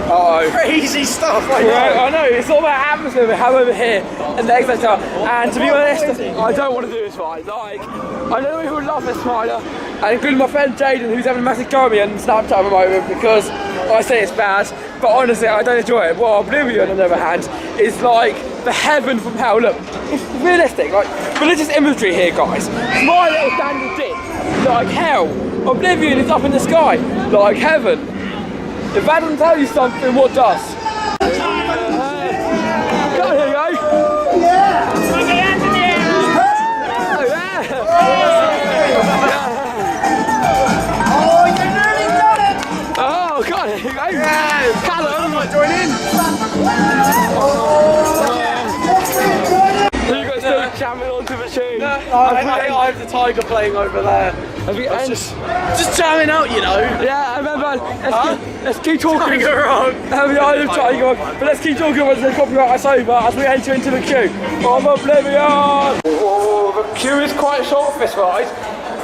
Uh-oh. Crazy stuff, I know. I know, it's all about atmosphere we have over here and the X Sector. And to be honest, I don't want to do this fight. Like, I know people love this spider, and including my friend JAYDEN, who's having a massive go at me on Snapchat at the moment because I say it's bad, but honestly I don't enjoy it. Well, Oblivion on the other hand is like the heaven from hell. Look, it's realistic, like religious imagery here, guys. My little dandy dick, like hell. Oblivion is up in the sky, like heaven. If that doesn't tell you something, what does? Go, here you go. Yeah. Put your hands in the air. Oh, yeah. Oh, you nearly done it! Oh, God, here you go. Yeah. Callum, Join in. you guys still jamming onto the tune. I have the tiger playing over there. Just jamming out, you know. Yeah, I remember. Let's keep talking. Tiger on. Yeah, I love Tiger on. But let's keep talking about the copyright us over as we enter into the queue of Oblivion. Oh, the queue is quite short for this ride.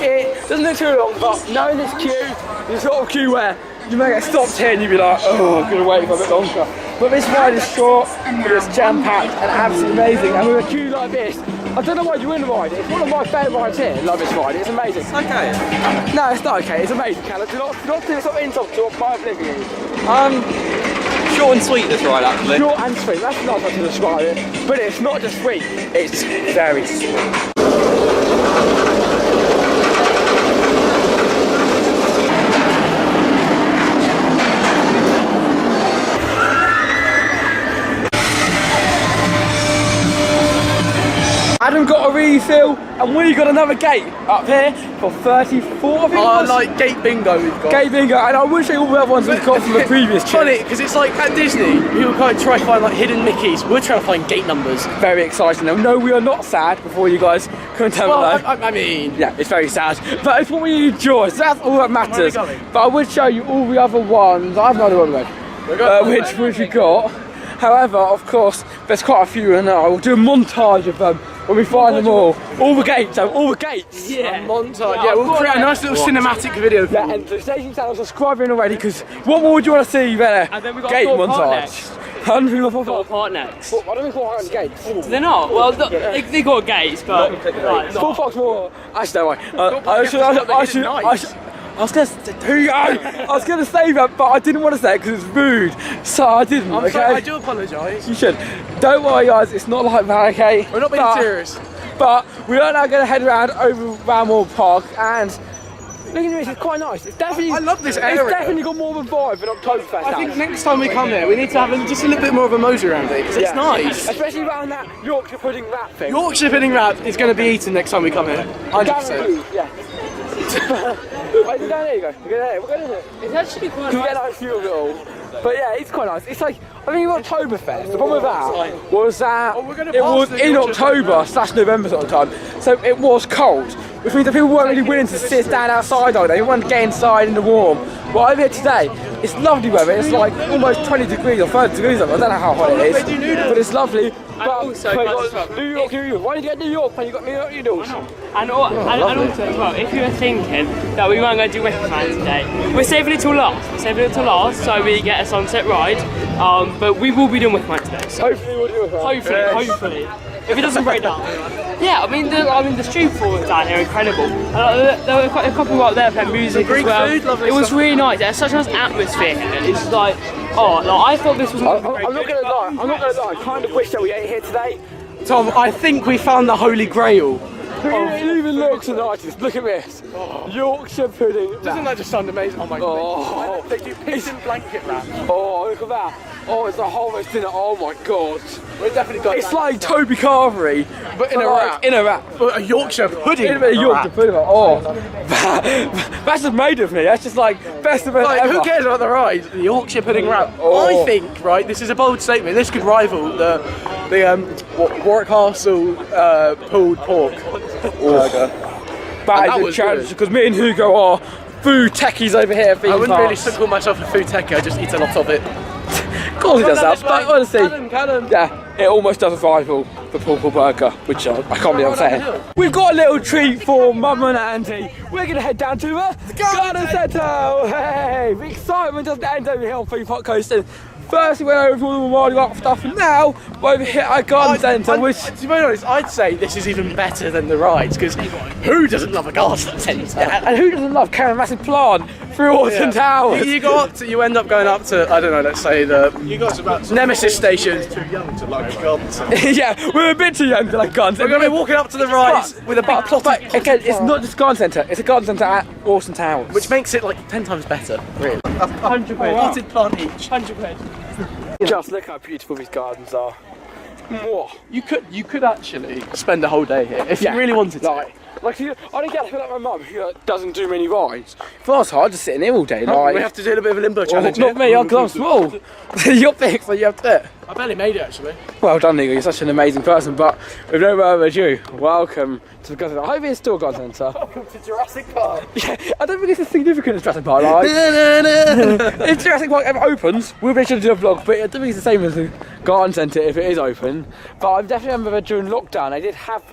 It doesn't look too long, but knowing this queue, the sort of queue where you may get stopped here and you'd be like, oh, I'm gonna wait for a bit longer. But this ride is short, but it's jam-packed and absolutely amazing. And with a queue like this, I don't know why you wouldn't ride it. It's one of my favourite rides here. I love this ride. It's amazing. Okay. No, it's not okay. It's amazing, Callum. Do not do something insult to my Oblivion. Short and sweet this ride actually. Short and sweet. That's not how to describe it. But it's not just sweet. It's very sweet. Adam got a refill and we got another gate up here for 34, I think it was. Like gate bingo we've got. Gate bingo, and I wish all the other ones we've got from the previous trip. Funny, because it's like at Disney, people kind of try to find like hidden Mickeys. We're trying to find gate numbers. Very exciting though. No, we are not sad before you guys come tell me that. I mean... Yeah, it's very sad. But it's what we enjoy, so that's all that matters. Where are we going? But I would show you all the other ones. I have no idea where we're going. Which we got. However, of course, there's quite a few and I will do a montage of them when we find them all. All the gates, all the gates. Yeah, montage. Yeah, we'll create a nice little cinematic video for Yeah, and the station channel subscribing already because what more would you want to see there? And then we got gate Thor montage. Park next. Thor Park next. I don't think Thor Park gates. They're not. Well, they got gates, but right, Thor Park's more. Actually, no way. I was gonna say that, but I didn't want to say it because it's rude, so I didn't. I'm okay? sorry, I do apologise. You should. Don't worry, guys. It's not like that, okay? We're not being serious. But we are now going to head around over Ramwell Park, and look at this. It's quite nice. It's definitely. I love this area. It's definitely got more of a vibe than Oktoberfest. I think next time we come here, we need to have just a little bit more of a mosey around it because it's nice. Especially around that Yorkshire pudding wrap thing. Yorkshire pudding wrap is going to be eaten next time we come here. 100%. Yeah. Wait, there you go. We're going to it's actually quite get a nice view of it all. But yeah, it's quite nice. It's like, I mean, Oktoberfest. The problem with that was that it was in October/November sort of time, so it was cold, which means that people weren't really willing to stand outside all day. They wanted to get inside in the warm. But over here today, it's lovely weather. It's like almost 20 degrees or 30 degrees. I don't know how hot it is, but it's lovely. But also, New York. Why did you get New York when you got New York noodles? And also as well, if you were thinking that we weren't going to do Wickman today, we're saving it till last. So we get a sunset ride. But we will be doing Wickman today. So Hopefully we'll do it. Hopefully. If it doesn't break down. Yeah, I mean the street performers down here are incredible. There were quite a couple out there playing music as well. Food, lovely it was stuff. really nice. There's such a nice atmosphere here. It's like Oh, no, I thought this was. I'm not gonna lie. I kind of wish that we ate here today. Tom, I think we found the holy grail. It even looks so nice. Look at this. Yorkshire pudding. Doesn't that just sound amazing? Oh my god. They do pigs in blanket wrap. Oh, look at that. Oh, it's a harvest dinner. Oh my god. We've definitely got It's like Toby Carvery, but in a wrap. In a wrap. A Yorkshire pudding. In a Yorkshire pudding. Oh, that's just made of me. That's just like best of it ever. Who cares about the ride? The Yorkshire pudding wrap. Oh. I think, right, this is a bold statement. This could rival the Warwick Castle pulled pork burger. That is a challenge because me and Hugo are food techies over here. I wouldn't really call myself a food techie. I just eat a lot of it. Of course he does that, but honestly, yeah, it almost doesn't rival the pork burger, which I can't believe I'm saying. We've got a little treat for Mum and Andy. We're going to head down to the garden centre. Hey, the excitement doesn't end over here on Free Pot Coastin. First we went over to all the Wild Rock stuff, and now we're over here at garden centre, which... To be honest, I'd say this is even better than the rides, because who doesn't love a garden centre? Yeah, and who doesn't love carrying a massive plant through Alton Towers? You end up going up to, I don't know, let's say the Nemesis station. Too young to like a garden centre. Yeah, we're a bit too young to like garden centre. We're going to be walking up to the rides with a big plot. But again, it's not just garden centre, it's a garden centre at Alton Towers. Which makes it like 10 times better, really. 100 quid. Potted plant each. 100 quid. Just look how beautiful these gardens are. Mwah. You could actually spend a whole day here if you really wanted to. Like I don't get like my mum who doesn't do many rides. For us, I just sitting here all day. Like we have to do a little bit of a limbo challenge. Not me, because I'm small. You're big, so you have to do it. I barely made it actually. Well done, Hugo. You're such an amazing person. But with no further ado, welcome to the garden centre. I hope it's still a garden centre. Welcome to Jurassic Park. Yeah, I don't think it's as significant as Jurassic Park. Like, if Jurassic Park ever opens, we'll be able to do a vlog. But I don't think it's the same as the garden centre if it is open. But I definitely remember during lockdown, I did have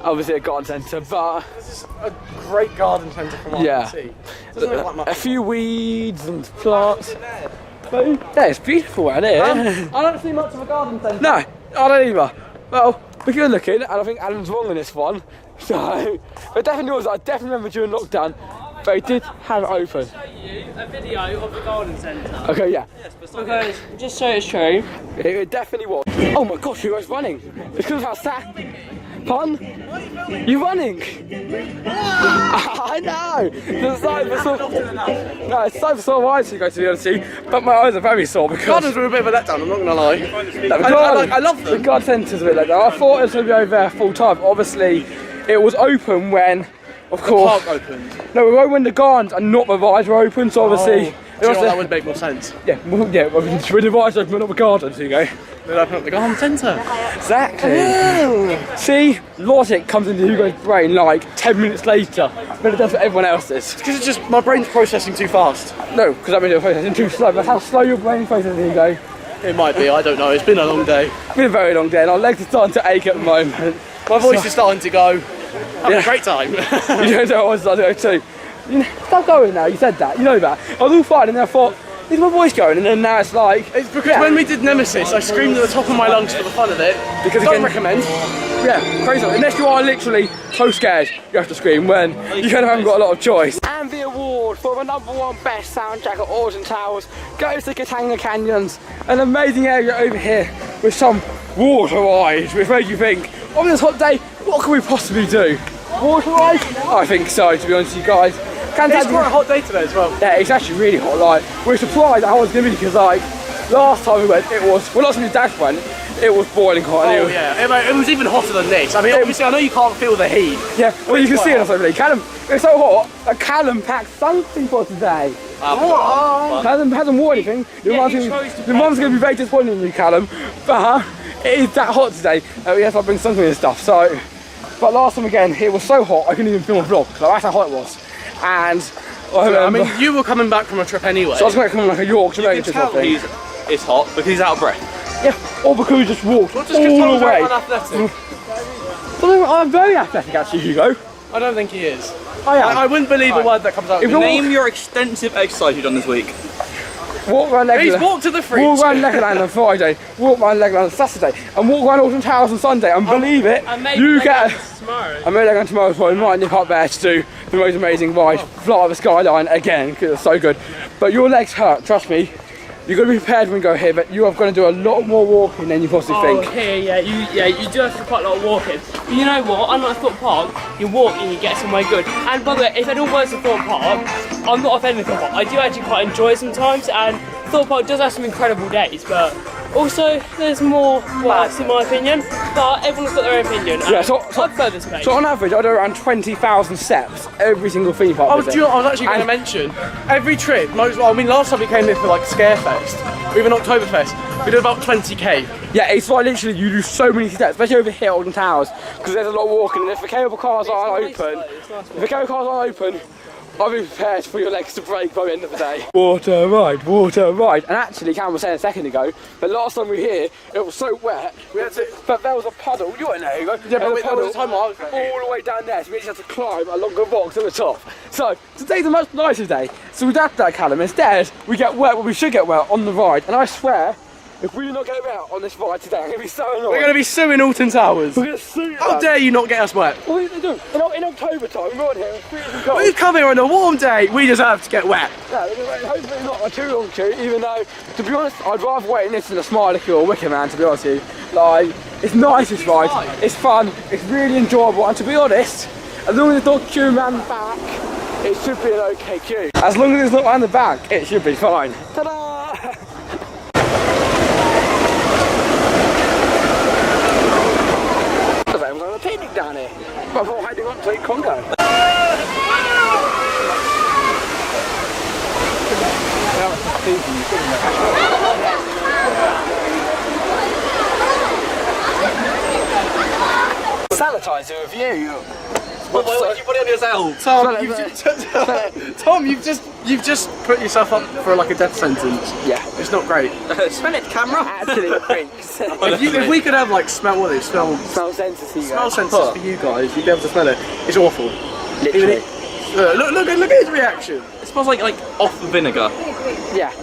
obviously a garden centre, but This is a great garden centre from what I can see. Doesn't look like much. a few weeds and plants. But yeah, it's beautiful out here. I don't see much of a garden centre. No, I don't either. Well, we're good looking, and I think Alan's wrong on this one. So, but definitely was. I definitely remember during lockdown, they did have it open. I'll show you a video of the garden centre. Okay, yeah. Because, just so it's true. It definitely was. Oh my gosh, who was running? It's because of how sad. Pun? You running? I know! The sight was so... No, it's so sore eyes to go to be honest with you, but my eyes are very sore because... Gardens were a bit of a letdown, I'm not going to lie. I love them. The garden centre's a bit like that. I thought it was going to be over there full time. Obviously, it was open when, of course... The park opened? No, we were when the gardens and not the rides were open, so obviously... Do you know what, that would make more sense? Yeah, when the rides open, not the gardens, you go. They'd open up the garden centre. Exactly. See, logic comes into Hugo's brain like 10 minutes later than it does for everyone else's. Because it's just, my brain's processing too fast. No, because I mean, you're processing too slow. That's how slow your brain processes, Hugo. It might be, I don't know, it's been a long day. It's been a very long day and our legs are starting to ache at the moment. My voice is starting to go. Having a great time. You don't know what I was starting to go too. You know, stop going now, you said that, you know that. I was all fine and then I thought, is my voice going? And then now it's like... It's because when we did Nemesis, I screamed at the top of my lungs for the fun of it. Because don't recommend. Yeah, crazy. Unless you are literally so scared, you have to scream when you kind of haven't got a lot of choice. And the award for the #1 best soundtrack at Alton Towers goes to Katanga Canyons, an amazing area over here with some water rides, which make you think, on this hot day, what can we possibly do? Water rides? I think so, to be honest with you guys. It's quite a hot day today as well. Yeah, it's actually really hot. Like, we're surprised at how it's going to be because, like, last time we went, it was, well, last time we Dash went, it was boiling hot. Oh, yeah, it was even hotter than this. I mean, obviously, I know you can't feel the heat. Yeah, well, you can see it on something. Callum, it's so hot that Callum packed something for today. Callum hasn't worn anything. Your mum's going to be very disappointed in you, Callum. But it is that hot today that we have to bring something and stuff. So, but last time again, it was so hot I couldn't even film a vlog. So that's how hot it was. And I mean, you were coming back from a trip anyway. So I was going to come like a Yorkshire You can tell it's hot because he's out of breath. Yeah, or because we just walked all the way. I'm very athletic actually, Hugo. I don't think he is. I wouldn't believe a word that comes out of his Name your extensive exercise you've done this week. Walk around Legoland. He's walked to the fridge. Walk around Legoland on Friday, walk around Legoland on Saturday, and walk around Alton Towers on Sunday, and believe it, you get... tomorrow. I made Legoland tomorrow, so I might nip up there to do the most amazing ride, fly over the skyline again, because it's so good. But your legs hurt, trust me. you've got to be prepared when you go here, but you are going to do a lot more walking than you possibly think. Here, you do have to do quite a lot of walking. But you know what? Unlike Thorpe Park, you walk and you get somewhere good. And by the way, if anyone works at Thorpe Park, I'm not offended with Thorpe Park. I do actually quite enjoy it sometimes, and Thorpe Park does have some incredible days, but also there's more worse in my opinion. But everyone's got their own opinion. Yeah, so I prefer this place. So on average, I do around 20,000 steps every single theme park. Oh, do you know what I was actually going to mention? Every trip, I mean, last time we came here for like Scarefest, or even Oktoberfest, we did about 20k. Yeah, it's like literally you do so many steps, especially over here, Alton Towers, because there's a lot of walking. And if the cable cars aren't open, I'll be prepared for your legs to break by the end of the day. Water ride. And actually, Cam was saying a second ago, the last time we were here, it was so wet, but there was a puddle, you weren't there, Hugo? Yeah, but there was a time all the way down there, so we actually had to climb a longer walk to the top. So, today's a much nicer day. So with that, Callum, instead, we get wet, well, we should get wet on the ride, and I swear, if we do not get wet on this ride today, I'm going to be so annoyed. We're going to be suing Alton Towers. We're going to sue them. How dare you not get us wet? What are you going to do? In October time, we're on here, it's freezing cold. We've come here on a warm day, we deserve to get wet. Yeah, hopefully not a too long queue, even though, to be honest, I'd rather wait in this than a Smiler queue or Wicker Man, to be honest with you. Like, it's nice this ride, it's fun, it's really enjoyable, and to be honest, as long as it's not queue around the back, it should be an okay queue. As long as it's not around the back, it should be fine. Ta-da! I was on a picnic down here, but I thought I had to go to eat Congo. Sanitizer review. What did you put on yourself? Tom, you've just put yourself up for like a death sentence. Yeah. It's not great. Smell it, camera. Absolute freaks. If we could have like smell sensors sensors for you guys, you'd be able to smell it. It's awful. Literally. Look at his reaction. It smells like off vinegar. Yeah.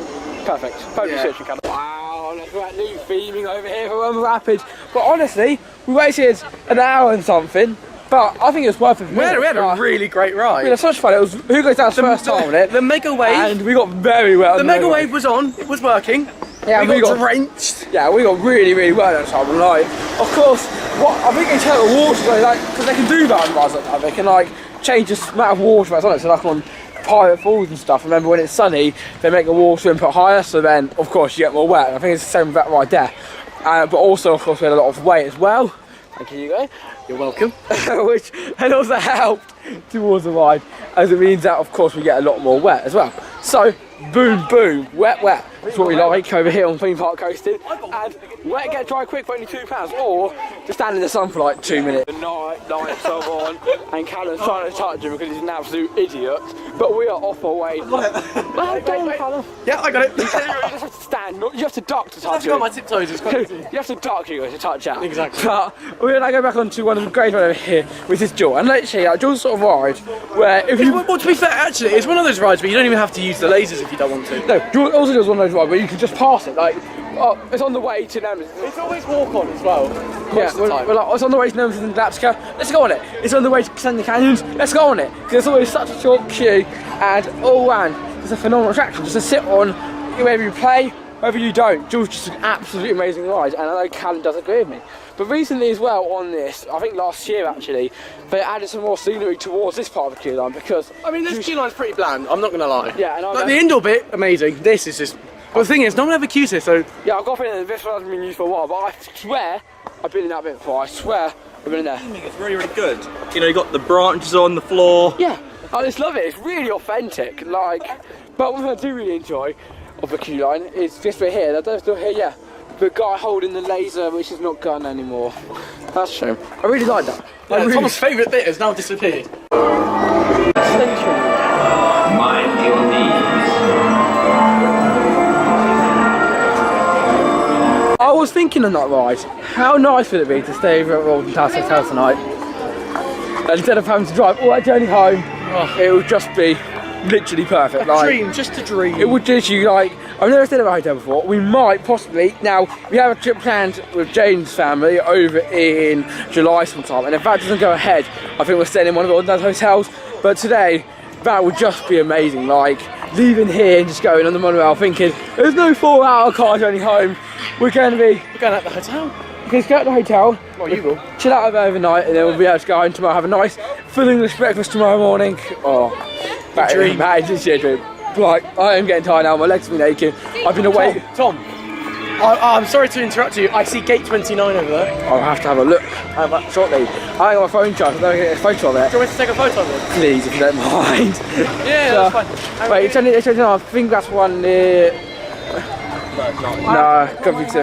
Perfect. Searching camera. Wow, look at that new theming over here for Rome Rapids. But honestly, we waited an hour and something. But I think it was worth it. We had a really great ride. We had such fun. It was Hugo's dad's first time on it. The Mega Wave. And we got very well. The Mega Wave was on. It was working. Yeah, we got drenched. Yeah, we got really well that time. And like, of course, what I think they tell the water, like, because they can do that on rides like that. They can like change the amount of water that's on it. So like on Pirate Falls and stuff. Remember when it's sunny, they make the water input higher. So then, of course, you get more wet. And I think it's the same with that right there. But also, of course, we had a lot of weight as well. Thank you, Hugo. You're welcome. Which had also helped towards the ride, as it means that, of course, we get a lot more wet as well. So, boom, wet. That's what we like over here on Theme Park Coastin. And wet get dry quick for only £2, or just stand in the sun for like 2 minutes. The lights are on, and Callum's trying to touch him because he's an absolute idiot. But we are off our way. Well done, Callum. Yeah, I got it. You just have to stand, you have to duck to touch I've got my tiptoes, it's quite easy. You have to duck, Hugo, to touch that. Exactly. But we're going to go back onto one of the great ones over here, which is Jaw. And literally, like, Jaw's sort of ride where if you... Well, to be fair, actually, it's one of those rides where you don't even have to use the lasers if you don't want to. No, Jaw also does one of those rides where you can just pass it, like, it's on the way to Nemesis. It's always walk on as well. Yeah, we're like, it's on the way to Nemesis and Lapska, let's go on it. It's on the way to Sandy Canyons, let's go on it. Because it's always such a short queue, and all round, it's a phenomenal attraction just to sit on, whether you play, whether you don't. Jaw's just an absolutely amazing ride, and I know Callum does agree with me. But recently as well on this, I think last year actually, they added some more scenery towards this part of the queue line because... I mean, this queue line's pretty bland, I'm not going to lie. Yeah, and like, the indoor bit, amazing. This is just... But the thing is, no one ever queues here, so... Yeah, I've got a feeling that this one hasn't been used for a while, but I swear I've been in that bit before. I swear I've been in there. It's really good. You know, you got the branches on the floor. Yeah, I just love it. It's really authentic. Like, but what I do really enjoy of the queue line is this bit here. I don't know if it's still here, yeah. The guy holding the laser, which is not gun anymore. That's a shame. I really like that. Yeah, Tom's favourite bit has now disappeared. Mind your knees. I was thinking on that ride, how nice would it be to stay over at Alton Towers Hotel tonight? And instead of having to drive all that journey home, it would just be literally perfect. A dream, just a dream. It would just, I've never stayed at a hotel before. We might possibly, now we have a trip planned with Jane's family over in July sometime, and if that doesn't go ahead, I think we're staying in one of the Alton Towers hotels. But today, that would just be amazing. Like, leaving here and just going on the monorail thinking there's no 4-hour car journey home. We're going at the hotel. We're going to go to the hotel. Well, you will. Chill out over overnight and then we'll be able to go home tomorrow, have a nice full English breakfast tomorrow morning. Oh, that is a dream. Like, I am getting tired now, my legs have been aching. I've been awake. Tom, I'm sorry to interrupt you. I see gate 29 over there. I'll have to have a look shortly. I got my phone charged, I don't get a photo of it. Do you want me to take a photo of it? Please, if you don't mind. Yeah, that's fine. Wait, I think that's one near... No, can't think so.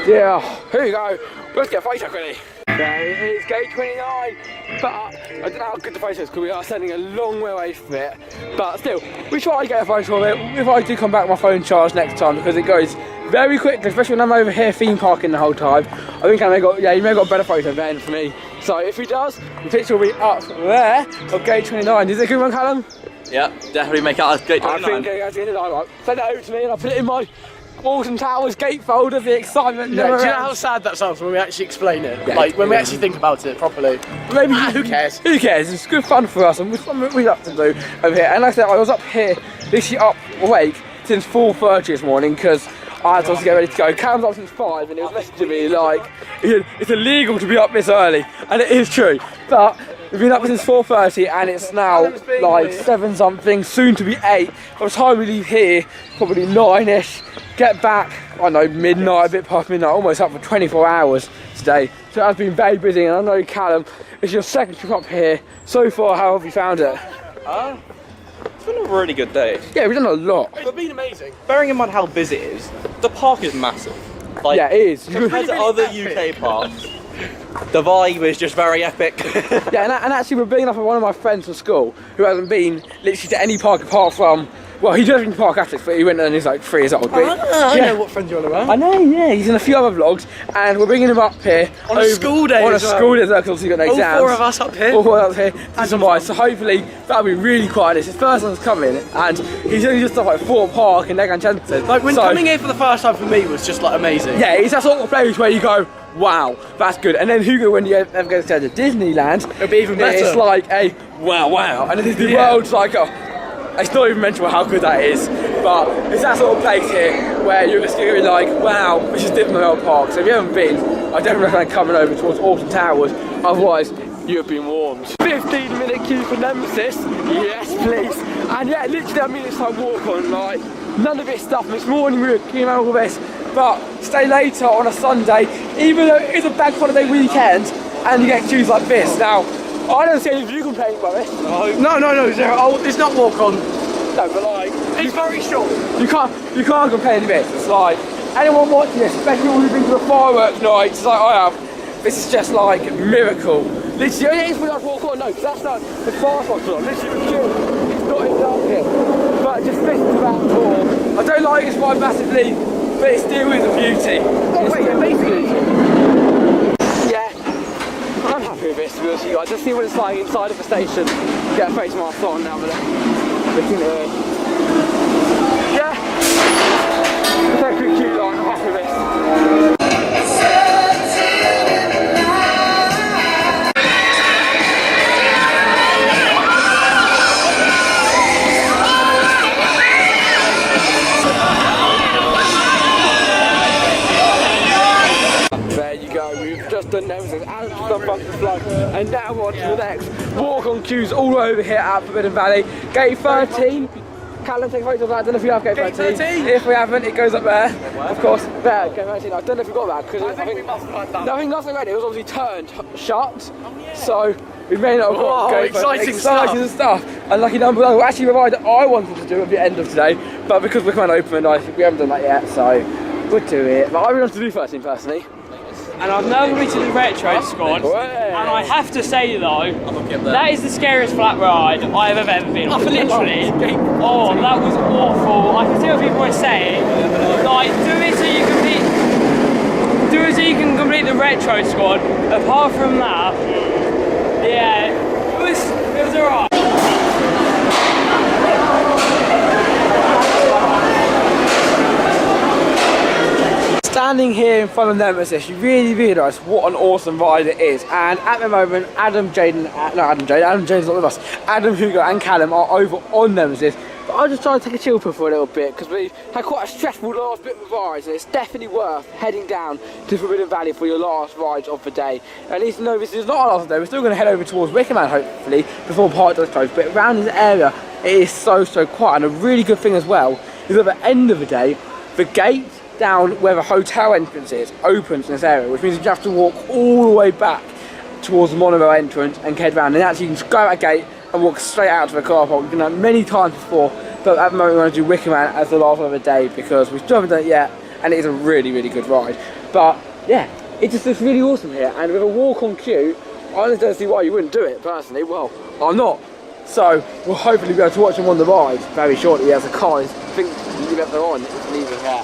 Yeah, here you go. Let's get a photo quickly. There it is, gate 29. But I don't know how good the photo is because we are standing a long way away from it. But still, we try to get a photo of it. If I do come back, my phone charged next time because it goes very quickly, especially when I'm over here theme parking the whole time. I think I may got, yeah, you may have got a better photo then for me. So if he does, the picture will be up there of gate 29. Is it a good one, Callum? Yeah, definitely make out as gate 29. I think that's the end of the night. Send it over to me and I'll put it in my Alton Towers gate folder. The excitement. Yeah, do you know how sad that sounds when we actually explain it? Yeah, like when we actually think about it properly. Maybe who cares? Who cares? It's good fun for us, and we've something we like to do over here. And like I said, I was up here, literally up awake since 4:30 this morning because I had to get ready to go. Cam's up since 5, and he was messaging me like it's illegal to be up this early, and it is true. But we've been up since 4:30 and it's now like 7 something, soon to be 8. By the time we leave here, probably 9ish. Get back, I don't know, midnight, a bit past midnight, almost up for 24 hours today. So it has been very busy, and I know, Callum, it's your second trip up here. So far, how have you found it? It's been a really good day. Yeah, we've done a lot. It's been amazing. Bearing in mind how busy it is, the park is massive. Like, yeah, it is. Compared to other UK parks, the vibe is just very epic. Yeah, and actually we're bringing up one of my friends from school who hasn't been literally to any park apart from, well, he doesn't park Athletics, but he went and he's like 3 years old. I know what friend you're on about. I know, yeah, he's in a few other vlogs, and we're bringing him up here on a school day. On a school day, because obviously we've got no exams. All 4 of us up here. All 4 of us here. And some so hopefully that'll be really quiet. It's his first one's coming, and he's only just stuff like Fort Park and Egg Chances. Like when coming here for the first time for me was just like amazing. Yeah, it's that sort of place where you go, wow, that's good. And then Hugo, when you ever go to Disneyland, it'll be even better. It's like a wow. And then Disney World's like, oh, it's not even mentionable how good that is. But it's that sort of place here where you're just going to be like, wow, this is different than old park. So if you haven't been, I definitely recommend coming over towards Alton Towers. Otherwise, you have been warmed. 15-minute queue for Nemesis. Yes, please. And yeah, literally, I mean, it's like walk on, like, none of this stuff. This morning we were queuing around all this. But stay later on a Sunday, even though it is a bank holiday weekend, and you get queues like this. Now, I don't see any of you complaining about this. No, it's not walk on. No, but like, it's very short. You can't complain a bit. It's like, anyone watching this, especially all who've been to the fireworks nights, like I have, this is just like a miracle. Literally, it is when I walk on, no, because that's not the fast one. Literally, the queue, it's not even up here. But just listen to that tour. I don't like this one massively, but it still is a beauty. Oh, wait, basically. Yeah, I'm happy with this, to be honest with you guys. Just see what it's like inside of the station. Get a face mask on now, but looking here. Yeah, it's a quick queue line, I'm happy with this. Done Nemesis and done Bumpers Flood, and now on to the next walk on queues all over here at Forbidden Valley. Gate 13. Callum, take photos of that. I don't know if you have gate 13. If we haven't, it goes up there. Of course, there, gate 13. I don't know if we got that because I think we must have had that. Nothing ready. It was obviously turned shut, so we may not have got gate 13. Exciting stuff. And lucky number one. Actually, the ride that I wanted to do at the end of today, but because we're coming open, we haven't done that yet, so we'll do it. But I really want to do 13 personally. And I've now been to the retro squad, and I have to say though, that is the scariest flat ride I have ever been on. Literally. Oh, that was awful. I can see what people are saying. Like, do it so you can complete the retro squad. Apart from that, yeah, it was alright. Standing here in front of Nemesis, you really realise what an awesome ride it is. And at the moment, Adam's not with us. Adam, Hugo and Callum are over on Nemesis But I'll just try to take a chill pill for a little bit because we had quite a stressful last bit of rides, and it's definitely worth heading down to Forbidden Valley for your last rides of the day. At least no, this is not our last day. We're still going to head over towards Wickerman hopefully before park does close. But around this area, it is so quiet. And a really good thing as well is at the end of the day, the gate down where the hotel entrance is opens in this area, which means you have to walk all the way back towards the monorail entrance and head round. And actually, you can just go out that gate and walk straight out to the car park. We've done that many times before, but at the moment we want to do Wickerman as the last one of the day because we still haven't done it yet, and it is a really good ride. But yeah, it just looks really awesome here, and with a walk on queue, I honestly don't see why you wouldn't do it personally. Well, I'm not. So we'll hopefully be able to watch them on the ride very shortly as the car is, I think, they're on, it's leaving here.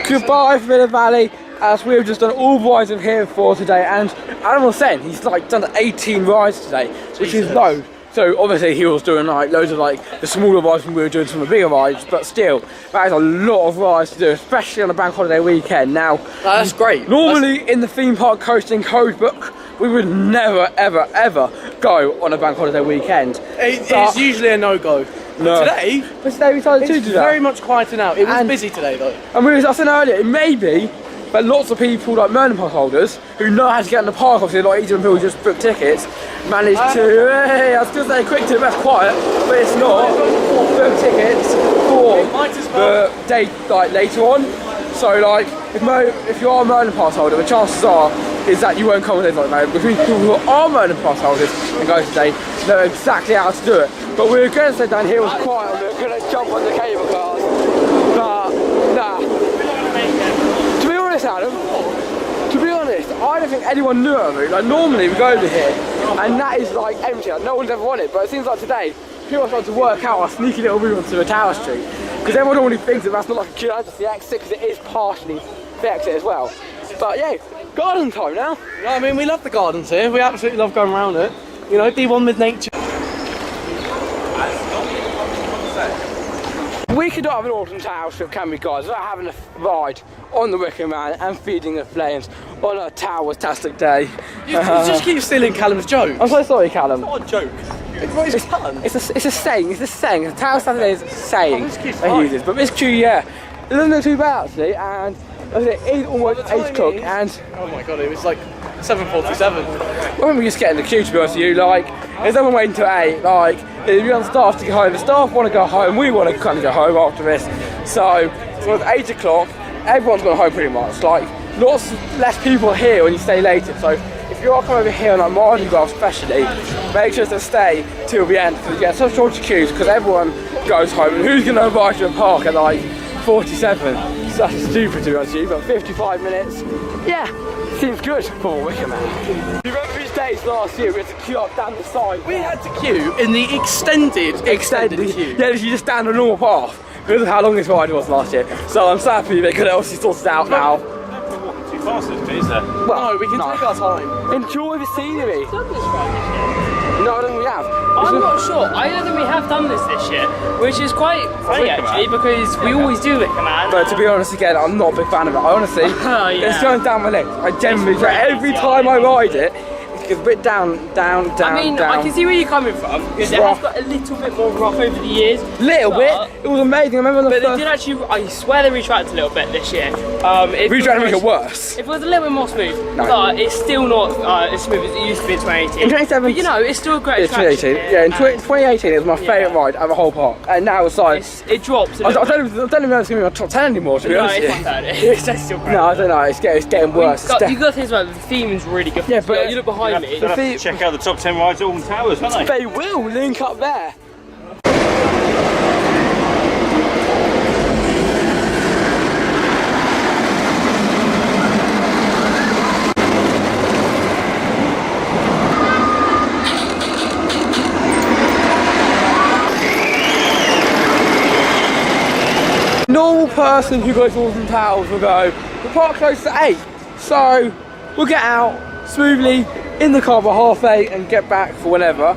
Goodbye Forbidden Valley, as we've just done all rides of here for today, and Adam was saying he's like done 18 rides today, which is low. So obviously he was doing like loads of like the smaller rides and we were doing some of the bigger rides, but still, that is a lot of rides to do, especially on a bank holiday weekend. Now, that's great. Normally in the theme park Coastin code book, we would never ever go on a bank holiday weekend. It's usually a no-go. No. Today, but today we decided to do that. It's very much quieter now. It was busy today though. And I said earlier, it may be that lots of people like Merlin Pass holders who know how to get in the park, obviously a lot easier than people who just book tickets, manage to, hey, I was going to say quick to that's quiet, but it's not, book tickets for the day like later on. So like, if you are a Merlin Pass holder, the chances are is that you won't come on days like that, because people who are Merlin Pass holders and go today know exactly how to do it. But we were going to say down here was quiet and we were going to jump on the cable cars, but nah. To be honest, Adam, to be honest, I don't think anyone knew of it. Like normally we go over here and that is like empty, like, no one's ever on it, but it seems like today people are starting to work out a sneaky little route onto the Tower Street, because everyone normally thinks that that's not like a queue, that's just the exit, because it is partially the exit as well. But yeah, garden time now. Yeah, I mean, we love the gardens here. We absolutely love going around it. You know, be one with nature. We could not have an Alton Towers trip, can we, guys, without having a ride on the Wickerman and feeding the flames on a Tower-tastic day. You just keep stealing Callum's joke. I'm so sorry, Callum. It's not a joke. It's a saying. It's a saying. It's a Tower-tastic day is a saying that he uses. But this queue, yeah, it doesn't look too bad actually, and it is almost 8 o'clock, and oh my god, it was like 7:47. When we just get in the queue, to be honest with you, like, there's no one waiting till 8, like, we want staff to go home, the staff want to go home, we want to kind of go home after this, so it's 8 o'clock, everyone's gone home pretty much, like, lots less people here when you stay later, so if you are coming over here on like Mardi Gras especially, make sure to stay till the end, because you get such short queues, because everyone goes home, and who's going to arrive to the park at like 47? That's stupid to be honest with you, but 55 minutes, yeah, seems good for Wickerman. You remember these days last year we had to queue up down the side? We had to queue in the extended queue. Yeah, you just stand on a normal path because of how long this ride was last year. So I'm sad for you, they could obviously sort it out now. Too fast, isn't it, is there? Well, no, we can take our time. Enjoy the scenery. No, I don't think we have. I'm not sure. I don't think we have done this year, which is quite funny actually, because we always do Wickerman. But to be honest again, I'm not a big fan of it. I honestly, it's going down my legs. I genuinely, every time I ride it, it's a bit down. I mean, I can see where you're coming from, because it has got a little bit more rough over the years. Little bit? It was amazing, I remember the first... But they did actually, I swear they retracted a little bit this year. We tried to make it worse. It was a little bit more smooth, but it's still not as smooth as it used to be in 2018. In 2017, but you know, it's still a great attraction. 2018, yeah, in 2018 it was my favourite ride at the whole park, and now it's like... it drops a I don't even know if it's going to be my top 10 anymore, to be honest with you. It's still great. No, I don't know, it's getting worse. You got to think about the theme is really good. Yeah, but you look behind me. They'll have to check out the top 10 rides at Alton Towers, won't they? They will link up there. Normal person who goes to Alton Towers will go, the park closes at 8, so we'll get out smoothly in the car by 8:30 and get back for whenever.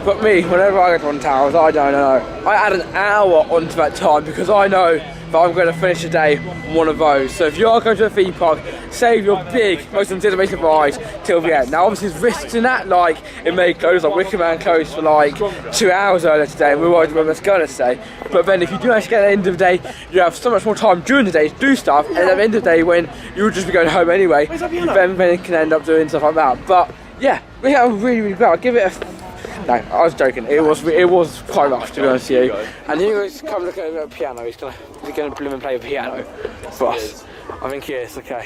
But me, whenever I go to Alton Towers, I don't know. I add an hour onto that time because I know but I'm going to finish the day on one of those. So if you are going to a theme park, save your big, most anticipated ride till the end. Now obviously there's risks in that, like it may close, like Wicker Man closed for like 2 hours earlier today and we were going to stay. But then if you do actually get at the end of the day, you have so much more time during the day to do stuff, and at the end of the day when you would just be going home anyway, then you can end up doing stuff like that. But yeah, we had a really good. I'll give it a... No, I was joking. It was quite rough, to be honest with you. And Hugo's come look at the piano. He's gonna bloom and play the piano for us. I think he is. Okay.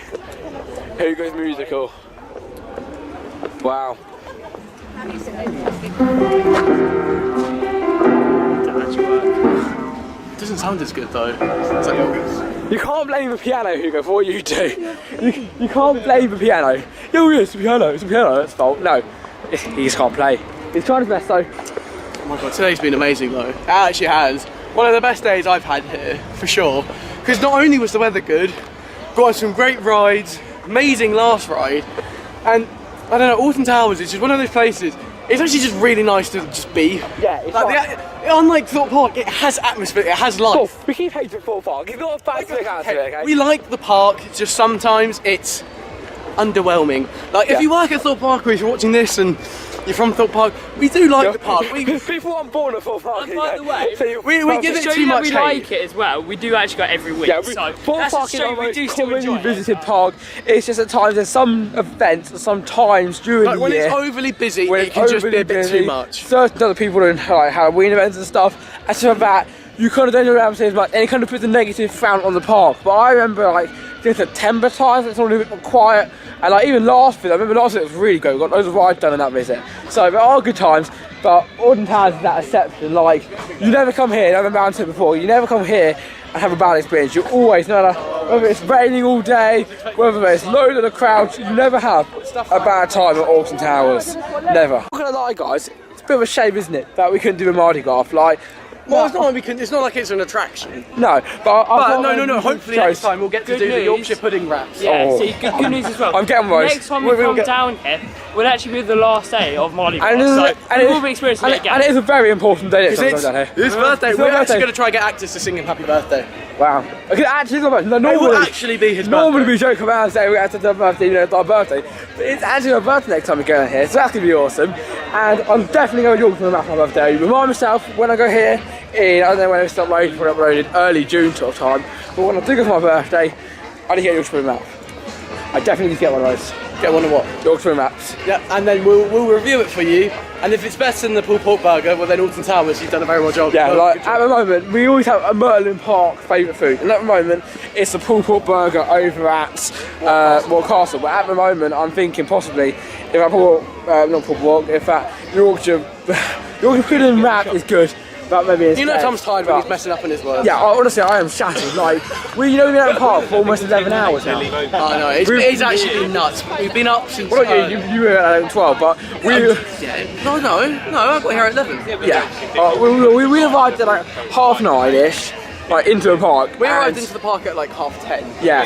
Hugo's musical. Wow. It doesn't sound as good though. It's like, you can't blame the piano, Hugo, for what you do. You can't blame the piano. Oh yeah, it's the piano. It's the piano. That's fault. No, he just can't play. He's trying his best though. oh my god, today's been amazing though. It actually has. One of the best days I've had here, for sure. Because not only was the weather good, got on some great rides, amazing last ride, and I don't know, Alton Towers is just one of those places. It's actually just really nice to just be. Yeah, it's like unlike Thorpe Park, it has atmosphere, it has life. We keep hating Thorpe Park. It's not a bad thing out here, okay? We like the park, just sometimes it's underwhelming. Like if you work at Thorpe Park or if you're watching this and you're from Thorpe Park, we do like the park. People aren't born at Thorpe Park. And by the way, so we give it too much we hate. like it as well. We do actually go every week. Yeah, so Thorpe Park is our we do most still enjoy commonly it. visited park. It's just at times there's some events or some times during Like the when year. it's overly busy, when it can just be a bit too much. Certain other people doing like Halloween events and stuff, and so that you kind of don't know around as much, and it kind of puts a negative frown on the park. But I remember like in September times, it's all a bit more quiet, and like even last visit, I remember last visit was really good. We got loads of rides done in that visit, so there are good times. But Alton Towers is that exception. Like you never come here, I've been to it before. You never come here and have a bad experience. You always, no matter whether it's raining all day, whether there's loads of the crowds, you never have a bad time at Alton Towers. Never. I'm not gonna lie, guys. It's a bit of a shame, isn't it, that we couldn't do a Mardi Gras? Like. Well, it's not like it's not like it's an attraction. No, but no. Hopefully next time we'll get to do the Yorkshire pudding wraps. Yeah, Oh. see, good news as well. I'm getting those. Next time we come down here, will actually be the last day of Mardi Gras, so we will be experiencing it again. And it is a very important day next time we come down here. This birthday, we're actually going to try and get actors to sing him happy birthday. Wow. Okay, actually, no, It will normally actually be his normally birthday. we joke around and say we have to do a birthday, you know, it's our birthday. But it's actually our birthday next time we go down here, so that's going to be awesome. And I'm definitely going to York for my birthday. I remind myself when I go here, I don't know when it's uploaded, when uploaded early June sort of time, but when I do go for my birthday, I need to get a Yorkshire map. I definitely need to get one of those. Get one of what? Yorkshire maps. Yeah, and then we'll review it for you. And if it's better than the pulled pork burger, well then Alton Towers, you've done a very well job. Yeah, Well, like good job. at the moment, we always have a Merlin Park favourite food. And at the moment, it's the pulled pork burger over at Moor Castle. But at the moment, I'm thinking possibly if that not pulled pork, if that Yorkshire pudding wrap is good. But maybe it's You know Tom's tired when he's messing up in his words. Yeah, honestly, I am shattered. Like, we've been at the park for almost 11 hours now. Oh no, it's actually been nuts. We've been up since... What about you? You were at 12, but we... No, I got here at 11. Yeah. We arrived at like 9:30ish, like into the park. We arrived into the park at like 10:30. Yeah,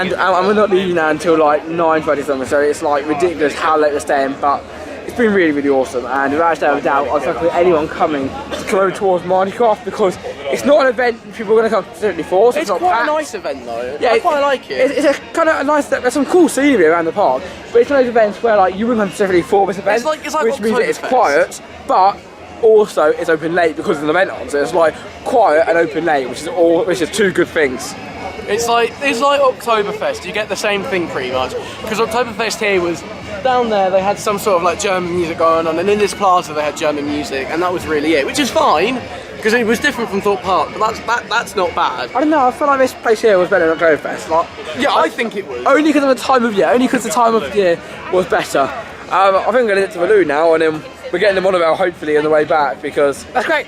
and we're not leaving now until like 9:20 something, so it's like ridiculous how late we're staying, but it's been really, really awesome, and without a shadow of a doubt, I'd recommend anyone coming to come over towards Mardi Gras because it's not an event people are going to come specifically for, so It's not quite packed. a nice event though. Yeah, I quite like it. It's a kind of a nice, there's some cool scenery around the park, but it's one of those events where like you wouldn't come specifically for this event, It's like which means that it's Oktoberfest. quiet, but also it's open late because there's an event on, so it's like quiet and open late, which is two good things. It's like Oktoberfest. You get the same thing pretty much because Oktoberfest here was down there. They had some sort of like German music going on, and in this plaza they had German music, and that was really it, which is fine because it was different from Thorpe Park. But that's not bad. I don't know. I feel like this place here was better than Oktoberfest. Like, Yeah, I think it was. only because of the time of year. Only because the time of year was better. I think I'm going to get to the loo now, and then we're getting the monorail hopefully on the way back because that's great.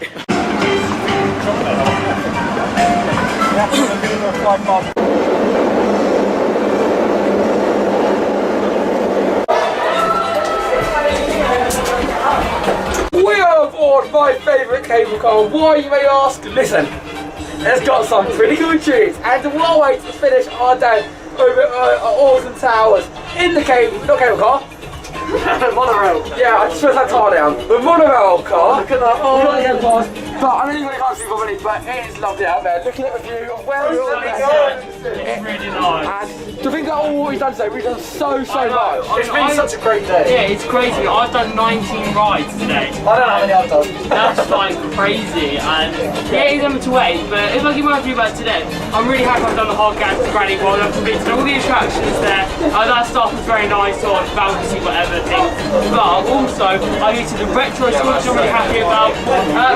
We are aboard my favourite cable car. Why, you may ask? Listen, it's got some pretty good tunes, and what a way to finish our day over at Alton Towers in the not cable car, Monorail. Yeah, I just put that car down. The monorail car. Look at that. Oh, But I know you can't see properly, but it is lovely out there. Looking at the view of where we're all It's really nice. and to think about all we've done today, we've done so much. it's been such a great day. Yeah, it's crazy. I've done 19 rides today. I don't know how many I've done. That's like crazy, and yeah, it's number 8. But if I give my review about today, I'm really happy I've done the whole Gangster Granny one. I've completed all the attractions there. That stuff was very nice, sort of bouncy, whatever thing. But also, I used the retro switch. I'm really happy about.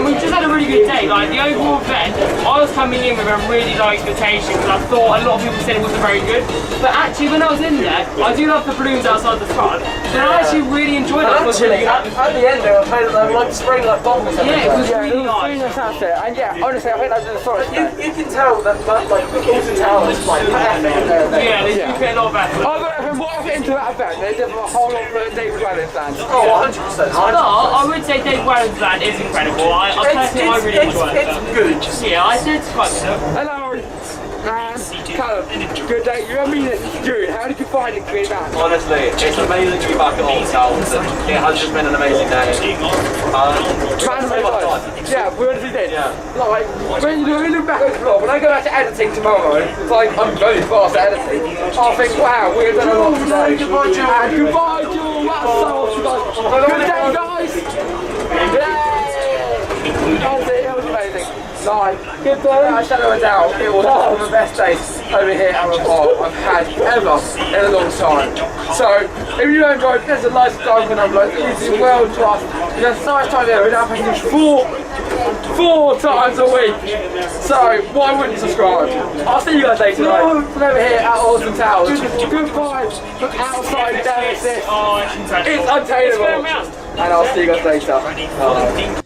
We just had a really good day. Like the overall event, I was coming in with a really low expectation because I thought a lot of people said it wasn't very good. But actually, when I was in there, I do love the balloons outside the front. But I actually really enjoyed it. Actually, at the end they were playing like spraying like bombs. Yeah, it was really nice. And yeah, honestly, I think that's the story. You can tell that like the Alton Towers is like perfect. Yeah, they do get a lot better. What I put into that event, they did a whole lot for David Welling's land. Oh, 100%. But I would say Dave Warren's land is incredible. I personally really enjoy it. It's good. Yeah, I said it's quite good. Hello, and Callum, good day. You remember this is June. How did you find it being back? Honestly, it's amazing to be back at Alton Towers, and it has just been an amazing day. Yeah, we honestly did. Yeah. Like, when you look back at the vlog, when I go back to editing tomorrow, it's like I'm very fast at editing. I think, wow, we've done a lot today. Goodbye, Joel. And goodbye, Joel. That's so much, guys. Good day, guys. Yay! It was amazing. Like, good day. I shadow a doubt, it was one of the best days over here at the park I've had ever in a long time. So, if you don't enjoy, there's a nice dive and upload. It's well to us. We have so much time there. We're now packing this four times a week. So, why wouldn't you subscribe? I'll see you guys later. From over here at Alton Towers. Goodbye from outside Derrick. Oh, it's incredible. It's untailable. And I'll see you guys later.